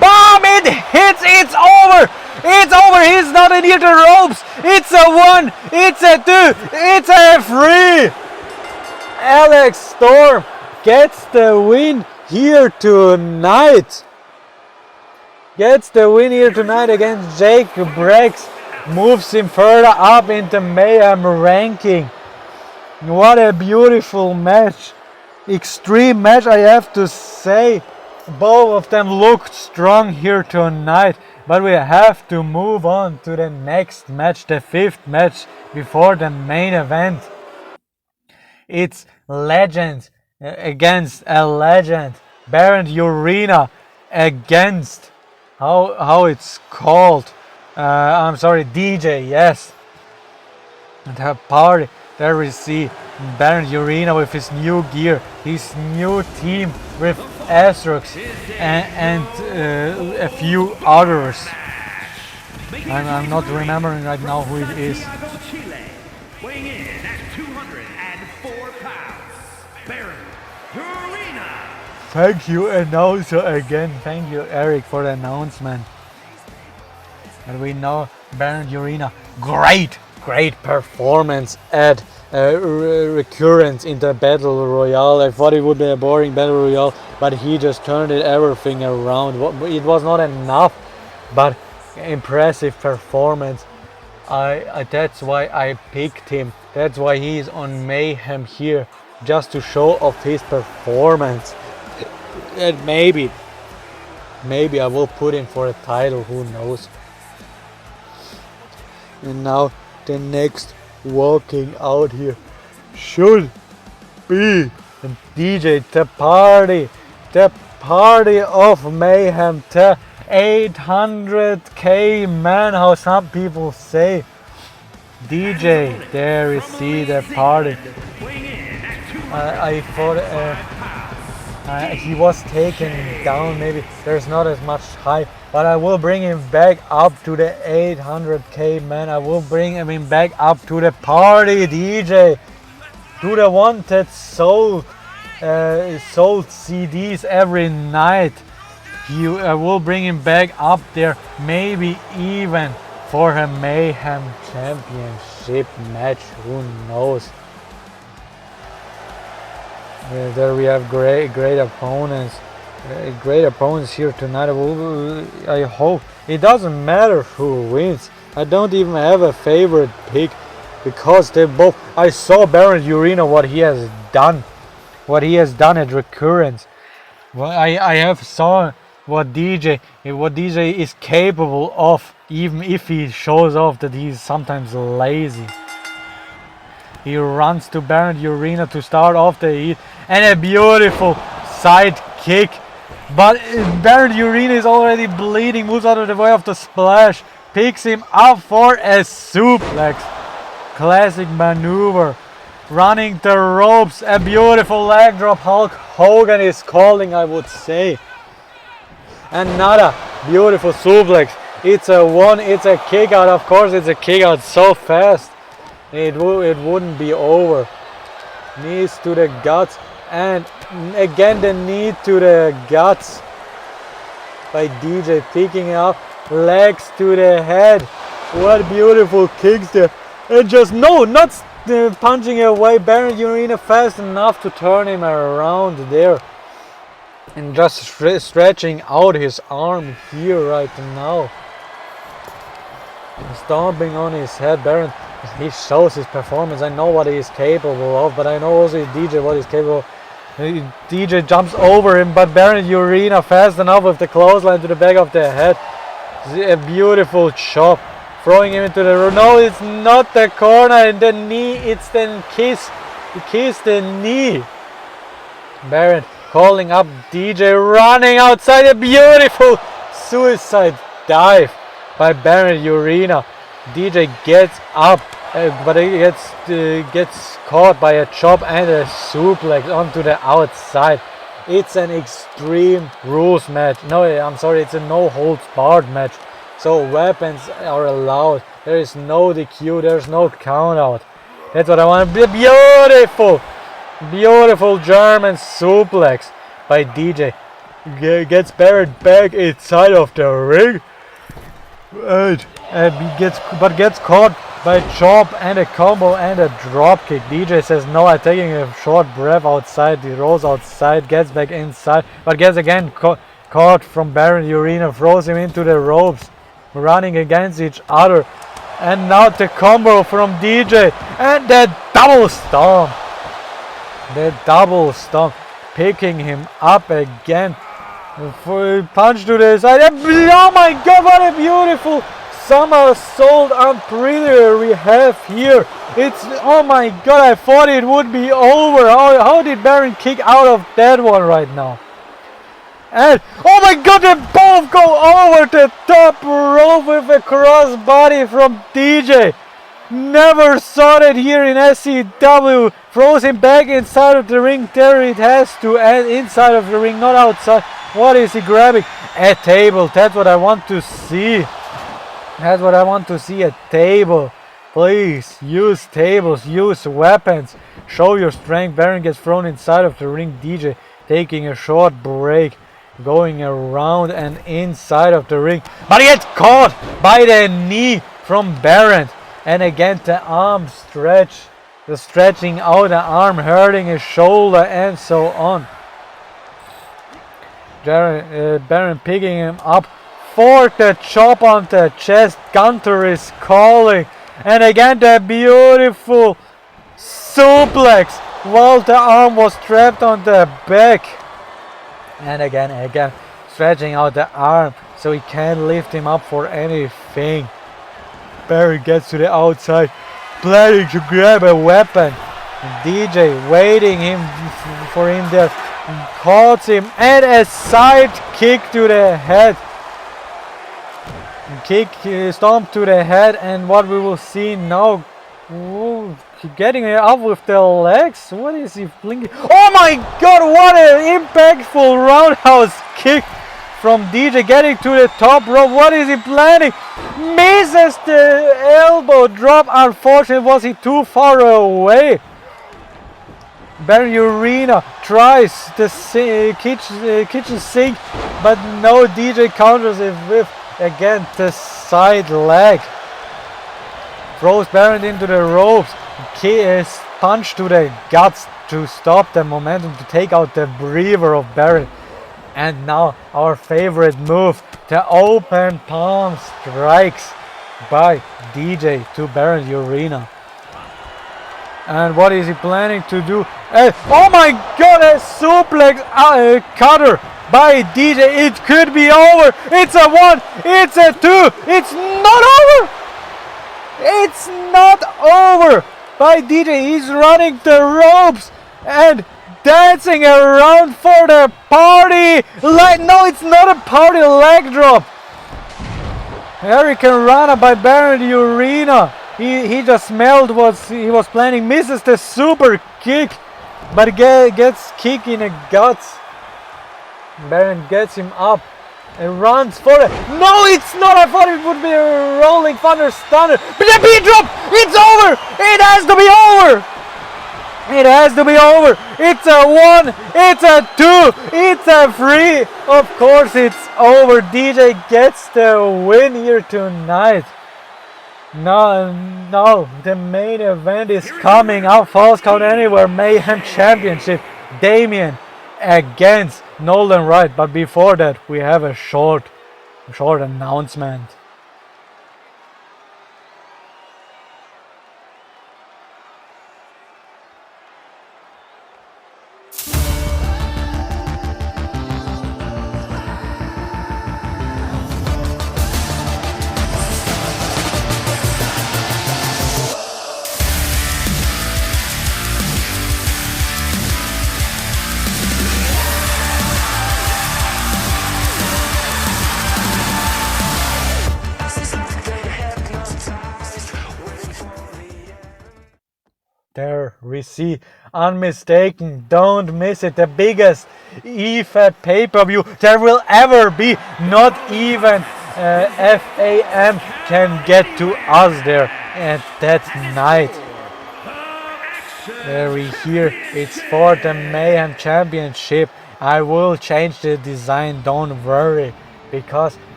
Bomb! It hits. It's over. It's over. He's not near the ropes. It's a 1. It's a 2. It's a 3. Alex Storm gets the win here tonight. Gets the win here tonight against Jake Briggs. Moves him further up into Mayhem ranking. What a beautiful match. Extreme match, I have to say. Both of them looked strong here tonight. But we have to move on to the next match, the 5th match before the main event. It's legends against a legend. Baron Urena against, how it's called. I'm sorry, DJ, yes. And her party. There we see Baron Urena with his new gear, his new team with Astrox and a few others. I'm not remembering right now who it is.
Weighing in at 204 pounds, Baron Urena.
Thank you, announcer, again. Thank you, Eric, for the announcement. And we know Baron Urena, great performance at recurrence in the Battle Royale. I thought it would be a boring Battle Royale, but he just turned everything around. It was not enough, but impressive performance. That's why I picked him. That's why he is on Mayhem here, just to show off his performance. And maybe I will put him for a title, who knows. And now the next walking out here should be DJ, the party of mayhem, the 800k man, how some people say. DJ, there we see the party. I thought he was taken down, maybe there's not as much hype, but I will bring him back up to the 800k man. I will bring him back up to the party, DJ, to the one that sold CDs every night. I will bring him back up there, maybe even for a Mayhem Championship match, who knows. There we have great opponents. Great opponents here tonight. I hope it doesn't matter who wins. I don't even have a favorite pick because they both. I saw Baron Urena what he has done at Recurrence. Well, I have saw what DJ is capable of, even if he shows off that he's sometimes lazy. He runs to Baron Urena to start off the heat, and a beautiful side kick. But Baron Urena is already bleeding, moves out of the way of the splash, picks him up for a suplex. Classic maneuver. Running the ropes, a beautiful leg drop. Hulk Hogan is calling, I would say. Another beautiful suplex. It's a kick out. Of course, it's a kick out so fast. It wouldn't be over. Knees to the guts, and again the knee to the guts by DJ, picking up, legs to the head. What beautiful kicks there. And just not punching away Baron Urena fast enough to turn him around there. And just stretching out his arm here right now. Stomping on his head. Baron, he shows his performance. I know what he is capable of, but I know also DJ what he's capable of. DJ jumps over him, but Baron Urena fast enough with the clothesline to the back of the head. A beautiful chop. Throwing him into the room. No, it's not the corner and the knee. It's the kiss. Kiss the knee. Baron calling up DJ, running outside. A beautiful suicide dive by Baron Urena. DJ gets up, but he gets caught by a chop and a suplex onto the outside. It's an Extreme Rules match. No, I'm sorry, it's a no holds barred match. So weapons are allowed. There is no DQ, there's no count out. That's what I want. Beautiful German suplex by DJ. Gets Barrett back inside of the ring. Gets caught by chop and a combo and a drop kick. DJ says no, I'm taking a short breath outside. He rolls outside, gets back inside, but gets again caught from Baron Urena, throws him into the ropes, running against each other. And now the combo from DJ and the double stomp. Picking him up again. Punch to the side. Oh my god, what a beautiful somersault unbreather we have here. It's, oh my god, I thought it would be over. How did Baron kick out of that one right now? And oh my god, they both go over the top rope with a crossbody from DJ. Never saw that here in SCW. Throws him back inside of the ring. There it has to end, inside of the ring, not outside. What is he grabbing? A table. That's what I want to see. That's what I want to see, a table. Please, use tables, use weapons. Show your strength. Baron gets thrown inside of the ring. DJ taking a short break. Going around and inside of the ring. But he gets caught by the knee from Baron. And again the arm stretch. The stretching out the arm, hurting his shoulder and so on. Baron picking him up for the chop on the chest. Gunter is calling. And again the beautiful suplex while the arm was trapped on the back. And again stretching out the arm so he can't lift him up for anything. Baron gets to the outside, planning to grab a weapon. DJ waiting for him there, caught him, and a side kick to the head. Stomp to the head, and what we will see now, ooh, getting it up with the legs. What is he blinking? Oh my god, what an impactful roundhouse kick from DJ, getting to the top rope. What is he planning? Misses the elbow drop. Unfortunately, was he too far away? Baron Arena tries the kitchen sink, but no, DJ counters it with, again, the side leg. Throws Baron into the ropes. Punch to the guts to stop the momentum, to take out the breather of Baron. And now our favorite move, the open palm strikes by DJ to Baron Arena. And what is he planning to do? Oh my god, a suplex cutter by DJ. It could be over. It's a 1, it's a 2, it's not over. It's not over by DJ. He's running the ropes and dancing around for the party. No, it's not a party leg drop. Hurricane Rana by Baron Arena. He just smelled what he was planning, misses the super kick, but gets kicked in the guts. Baron gets him up and runs for it. No, it's not. I thought it would be a rolling thunder stunner. But the beat drop, it's over. It has to be over. It has to be over. It's a 1, it's a 2, it's a 3. Of course it's over. DJ gets the win here tonight. No, the main event is coming out. Falls Count Anywhere Mayhem Championship. Damian against Nolan Wright. But before that, we have a short announcement. There we see, unmistaken, don't miss it, the biggest EFAT pay-per-view there will ever be. Not even FAM can get to us there at that night. There we hear it's for the Mayhem Championship. I will change the design, don't worry, because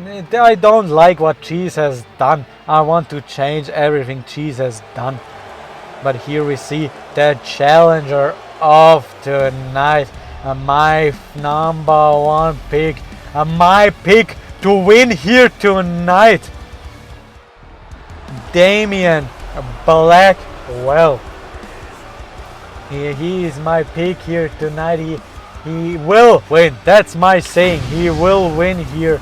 I don't like what Cheese has done. I want to change everything Cheese has done. But here we see the challenger of tonight, my number 1 pick, my pick to win here tonight, Damian Blackwell. He is my pick here tonight. He will win. That's my saying. He will win here.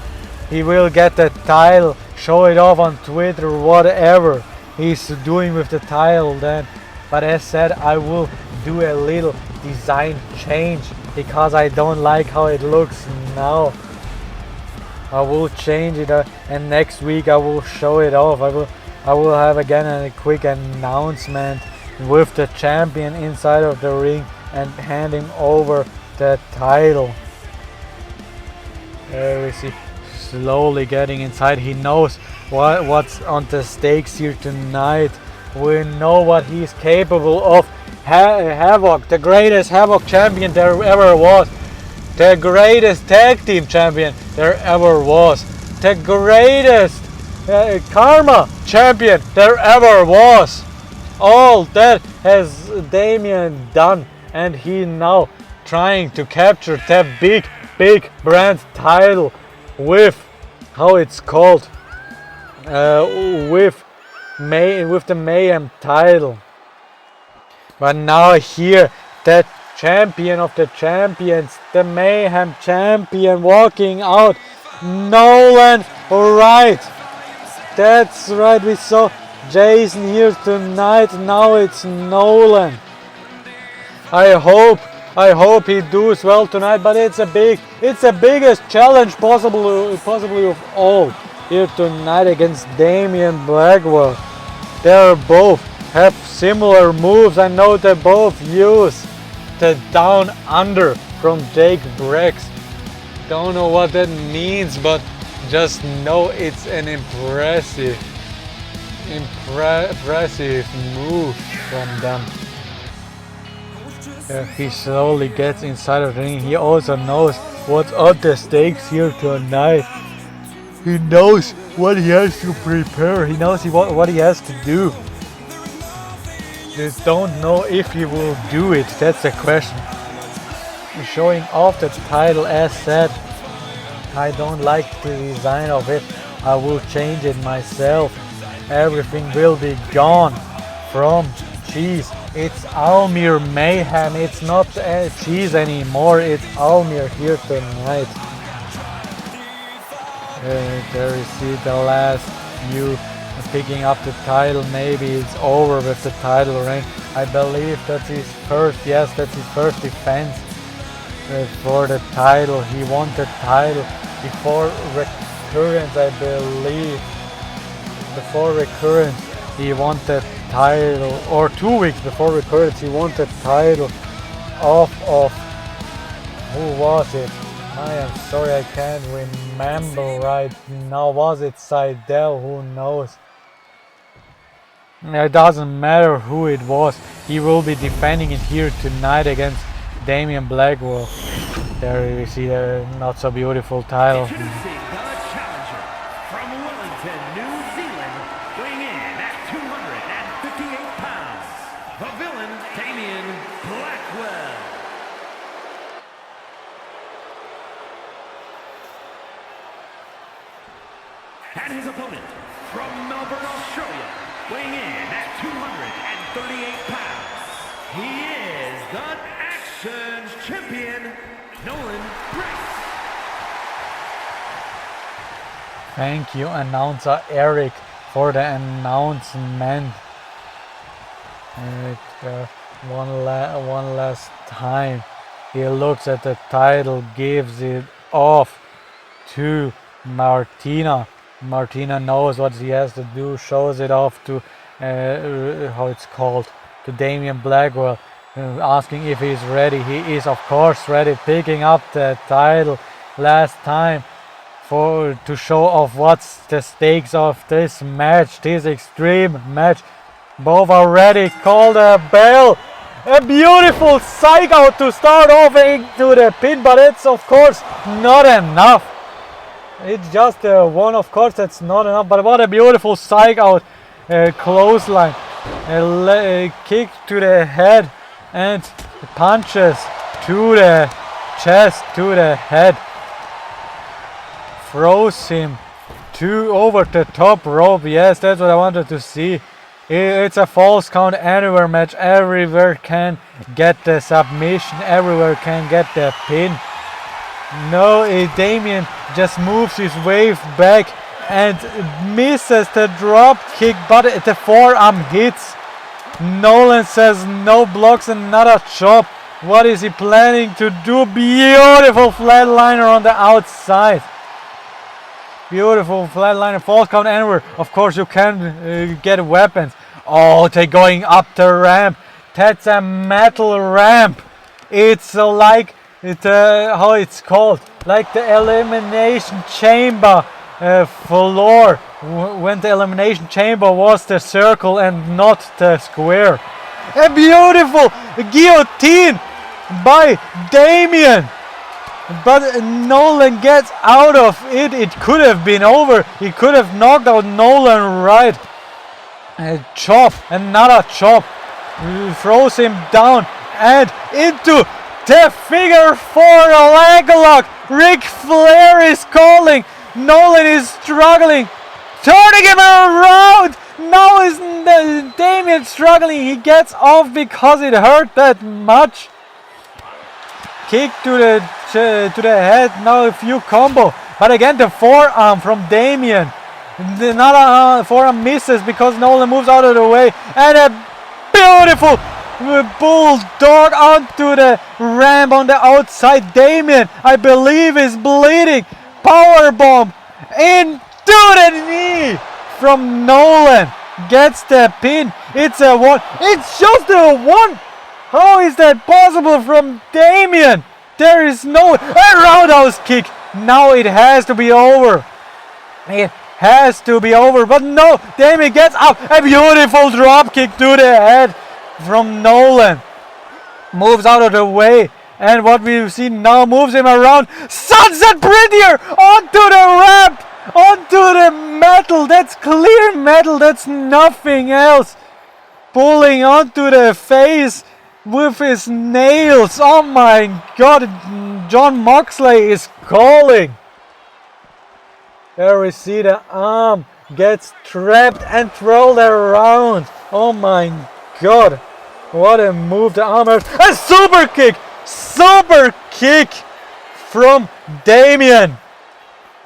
He will get the title, show it off on Twitter, whatever he's doing with the title then. But as said, I will do a little design change because I don't like how it looks now. I will change it and next week I will show it off. I will have again a quick announcement with the champion inside of the ring and handing over the title. There we see, slowly getting inside. He knows what's on the stakes here tonight. We know what he's capable of. Havoc, the greatest Havoc champion there ever was. The greatest tag team champion there ever was. The greatest Karma champion there ever was. All that has Damian done, and he now trying to capture that big brand title with, how it's called, with the Mayhem title. But now here, the champion of the champions, the Mayhem champion, walking out, Nolan Wright. That's right, we saw Jason here tonight. Now it's Nolan. I hope he does well tonight. But it's the biggest challenge possibly of all here tonight against Damian Blackwell. They both have similar moves. I know they both use the down under from Jake Briggs. Don't know what that means, but just know it's an impressive move from them. He slowly gets inside of the ring. He also knows what's at the stakes here tonight. He knows what he has to prepare. He knows what he has to do. Just don't know if he will do it. That's the question. Showing off the title, as said. I don't like the design of it. I will change it myself. Everything will be gone from cheese. It's Almir Mayhem. It's not cheese anymore. It's Almir here tonight. There you see the last few picking up the title. Maybe it's over with the title reign. I believe that's his first. Yes, that's his first defense for the title. He won the title before recurrence, I believe. Before recurrence, he won the title, or 2 weeks before recurrence, he won the title of who was it? I am sorry, I can't remember right now. Was it Seidel? Who knows? It doesn't matter who it was. He will be defending it here tonight against Damian Blackwell. There you see the not so beautiful title.
Introducing the challenger from Wellington, New Zealand, weighing in at 258 pounds, the villain, Damian Blackwell. And his opponent from Melbourne, Australia, weighing in at 238 pounds, he is the Actions Champion, Nolan Briggs.
Thank you, announcer Eric, for the announcement. One last time, he looks at the title, gives it off to Martina. Martina knows what he has to do, shows it off to how it's called, to Damian Blackwell, asking if he's ready. He is of course ready, picking up the title last time to show off what's the stakes of this match, this extreme match. Both are ready. Call the bell. A beautiful psych out to start off into the pin, but it's of course not enough. It's just one, of course that's not enough, but what a beautiful psych out, clothesline, a kick to the head and punches to the chest, to the head, throws him over the top rope. Yes, that's what I wanted to see. It's a false count anywhere match. Everywhere can get the submission, everywhere can get the pin. No, Damian just moves his wave back and misses the drop kick, but the forearm hits. Nolan says no, blocks another chop. What is he planning to do? Beautiful flatliner on the outside. Beautiful flatliner, false count anywhere. Of course you can get weapons. Oh, they're going up the ramp. That's a metal ramp. It's like how it's called, like the elimination chamber floor, when the elimination chamber was the circle and not the square. A beautiful guillotine by Damian, but Nolan gets out of it. It could have been over. He could have knocked out Nolan right. A chop, another chop, throws him down and into the figure 4 leg lock. Ric Flair is calling. Nolan is struggling, turning him around. Now is Damian struggling. He gets off because it hurt that much. Kick to the head. Now a few combo, but again the forearm from Damian. Another forearm misses because Nolan moves out of the way. And a beautiful bulldog onto the ramp on the outside. Damian, I believe, is bleeding. Powerbomb into the knee from Nolan. Gets the pin. It's a 1. It's just a 1. How is that possible from Damian? There is no a roundhouse kick. Now it has to be over. It has to be over. But no, Damian gets up. A beautiful drop kick to the head from Nolan. Moves out of the way. And what we've seen now moves him around. Sunset Prettier onto the ramp. Onto the metal. That's clear metal. That's nothing else. Pulling onto the face with his nails. Oh my god. John Moxley is calling. There we see the arm gets trapped and rolled around. Oh my god. What a move. The arm hurts. A super kick. Super kick from Damian.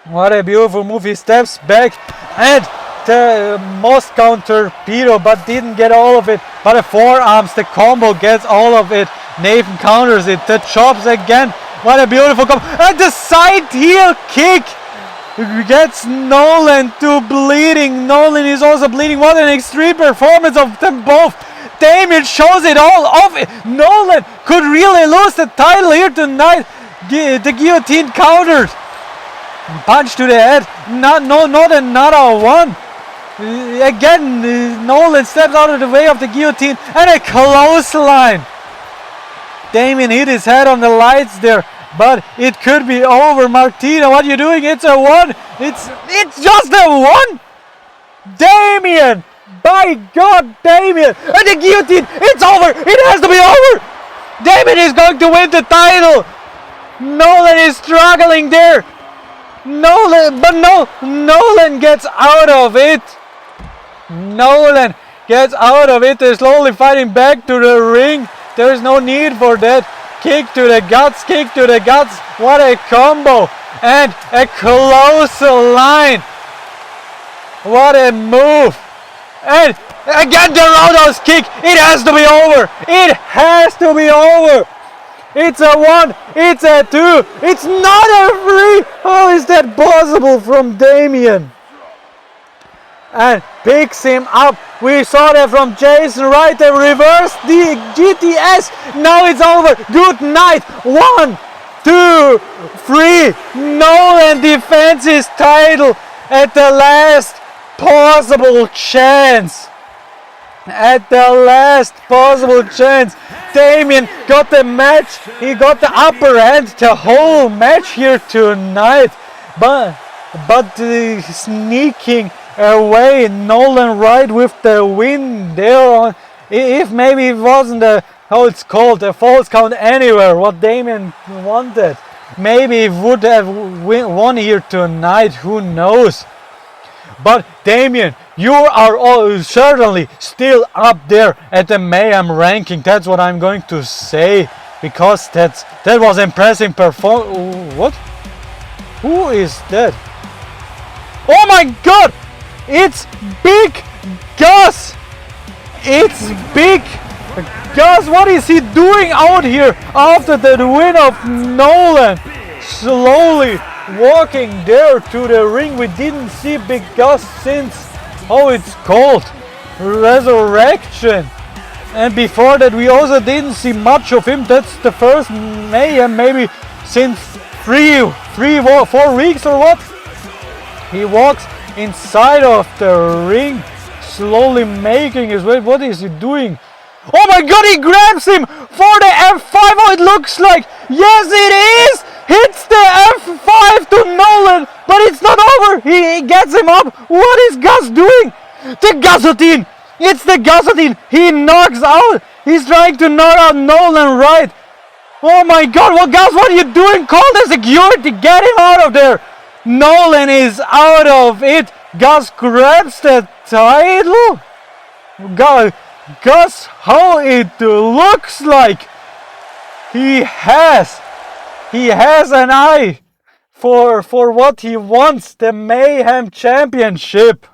What a beautiful move. He steps back and the Moss counter torpedo, but didn't get all of it. But the forearms, the combo gets all of it. Nathan counters it. The chops again. What a beautiful combo. And the side heel kick gets Nolan to bleeding. Nolan is also bleeding. What an extreme performance of them both. Damian shows it all off. Nolan could really lose the title here tonight. The guillotine counters. Punch to the head. Not another one. Again, Nolan steps out of the way of the guillotine. And a clothesline. Damian hit his head on the lights there. But it could be over. Martina, what are you doing? It's a 1. It's just a 1. Damian. By God, Damian. And the guillotine. It's over. It has to be over. Damian is going to win the title. Nolan is struggling there. Nolan gets out of it. Nolan gets out of it. They're slowly fighting back to the ring. There is no need for that. Kick to the guts. Kick to the guts. What a combo. And a clothesline. What a move. And again the roundhouse kick. It has to be over. It has to be over. It's a 1. It's a 2. It's not a 3. How is that possible from Damian? And picks him up. We saw that from Jason, right? They reversed the GTS. Now it's over. Good night. 1, 2, 3. Nolan defends his title at the last possible chance. At the last possible chance. Damian got the match. He got the upper hand the whole match here tonight. But sneaking away Nolan right with the win there on. If maybe it wasn't a, how it's called, a false count anywhere, what Damian wanted. Maybe he would have won here tonight, who knows. But Damian, you are all certainly still up there at the Mayhem ranking. That's what I'm going to say, because that was impressive performance. What? Who is that? Oh my God! It's Big Gus! It's Big Gus! What is he doing out here after the win of Nolan? Slowly walking there to the ring. We didn't see Big Gus since, oh, it's called Resurrection. And before that we also didn't see much of him. That's the first Mayhem maybe since 4 weeks or what. He walks inside of the ring, slowly making his way. What is he doing? Oh my God, he grabs him for the F5. Oh, it looks like, yes it is. Hits the F5 to Nolan, but it's not over. He gets him up. What is Gus doing? The guillotine. It's the guillotine. He knocks out. He's trying to knock out Nolan right. Oh my God, well Gus, what are you doing? Call the security. Get him out of there. Nolan is out of it. Gus grabs the title. Gus, how it looks like he has an eye for what he wants, the Mayhem Championship.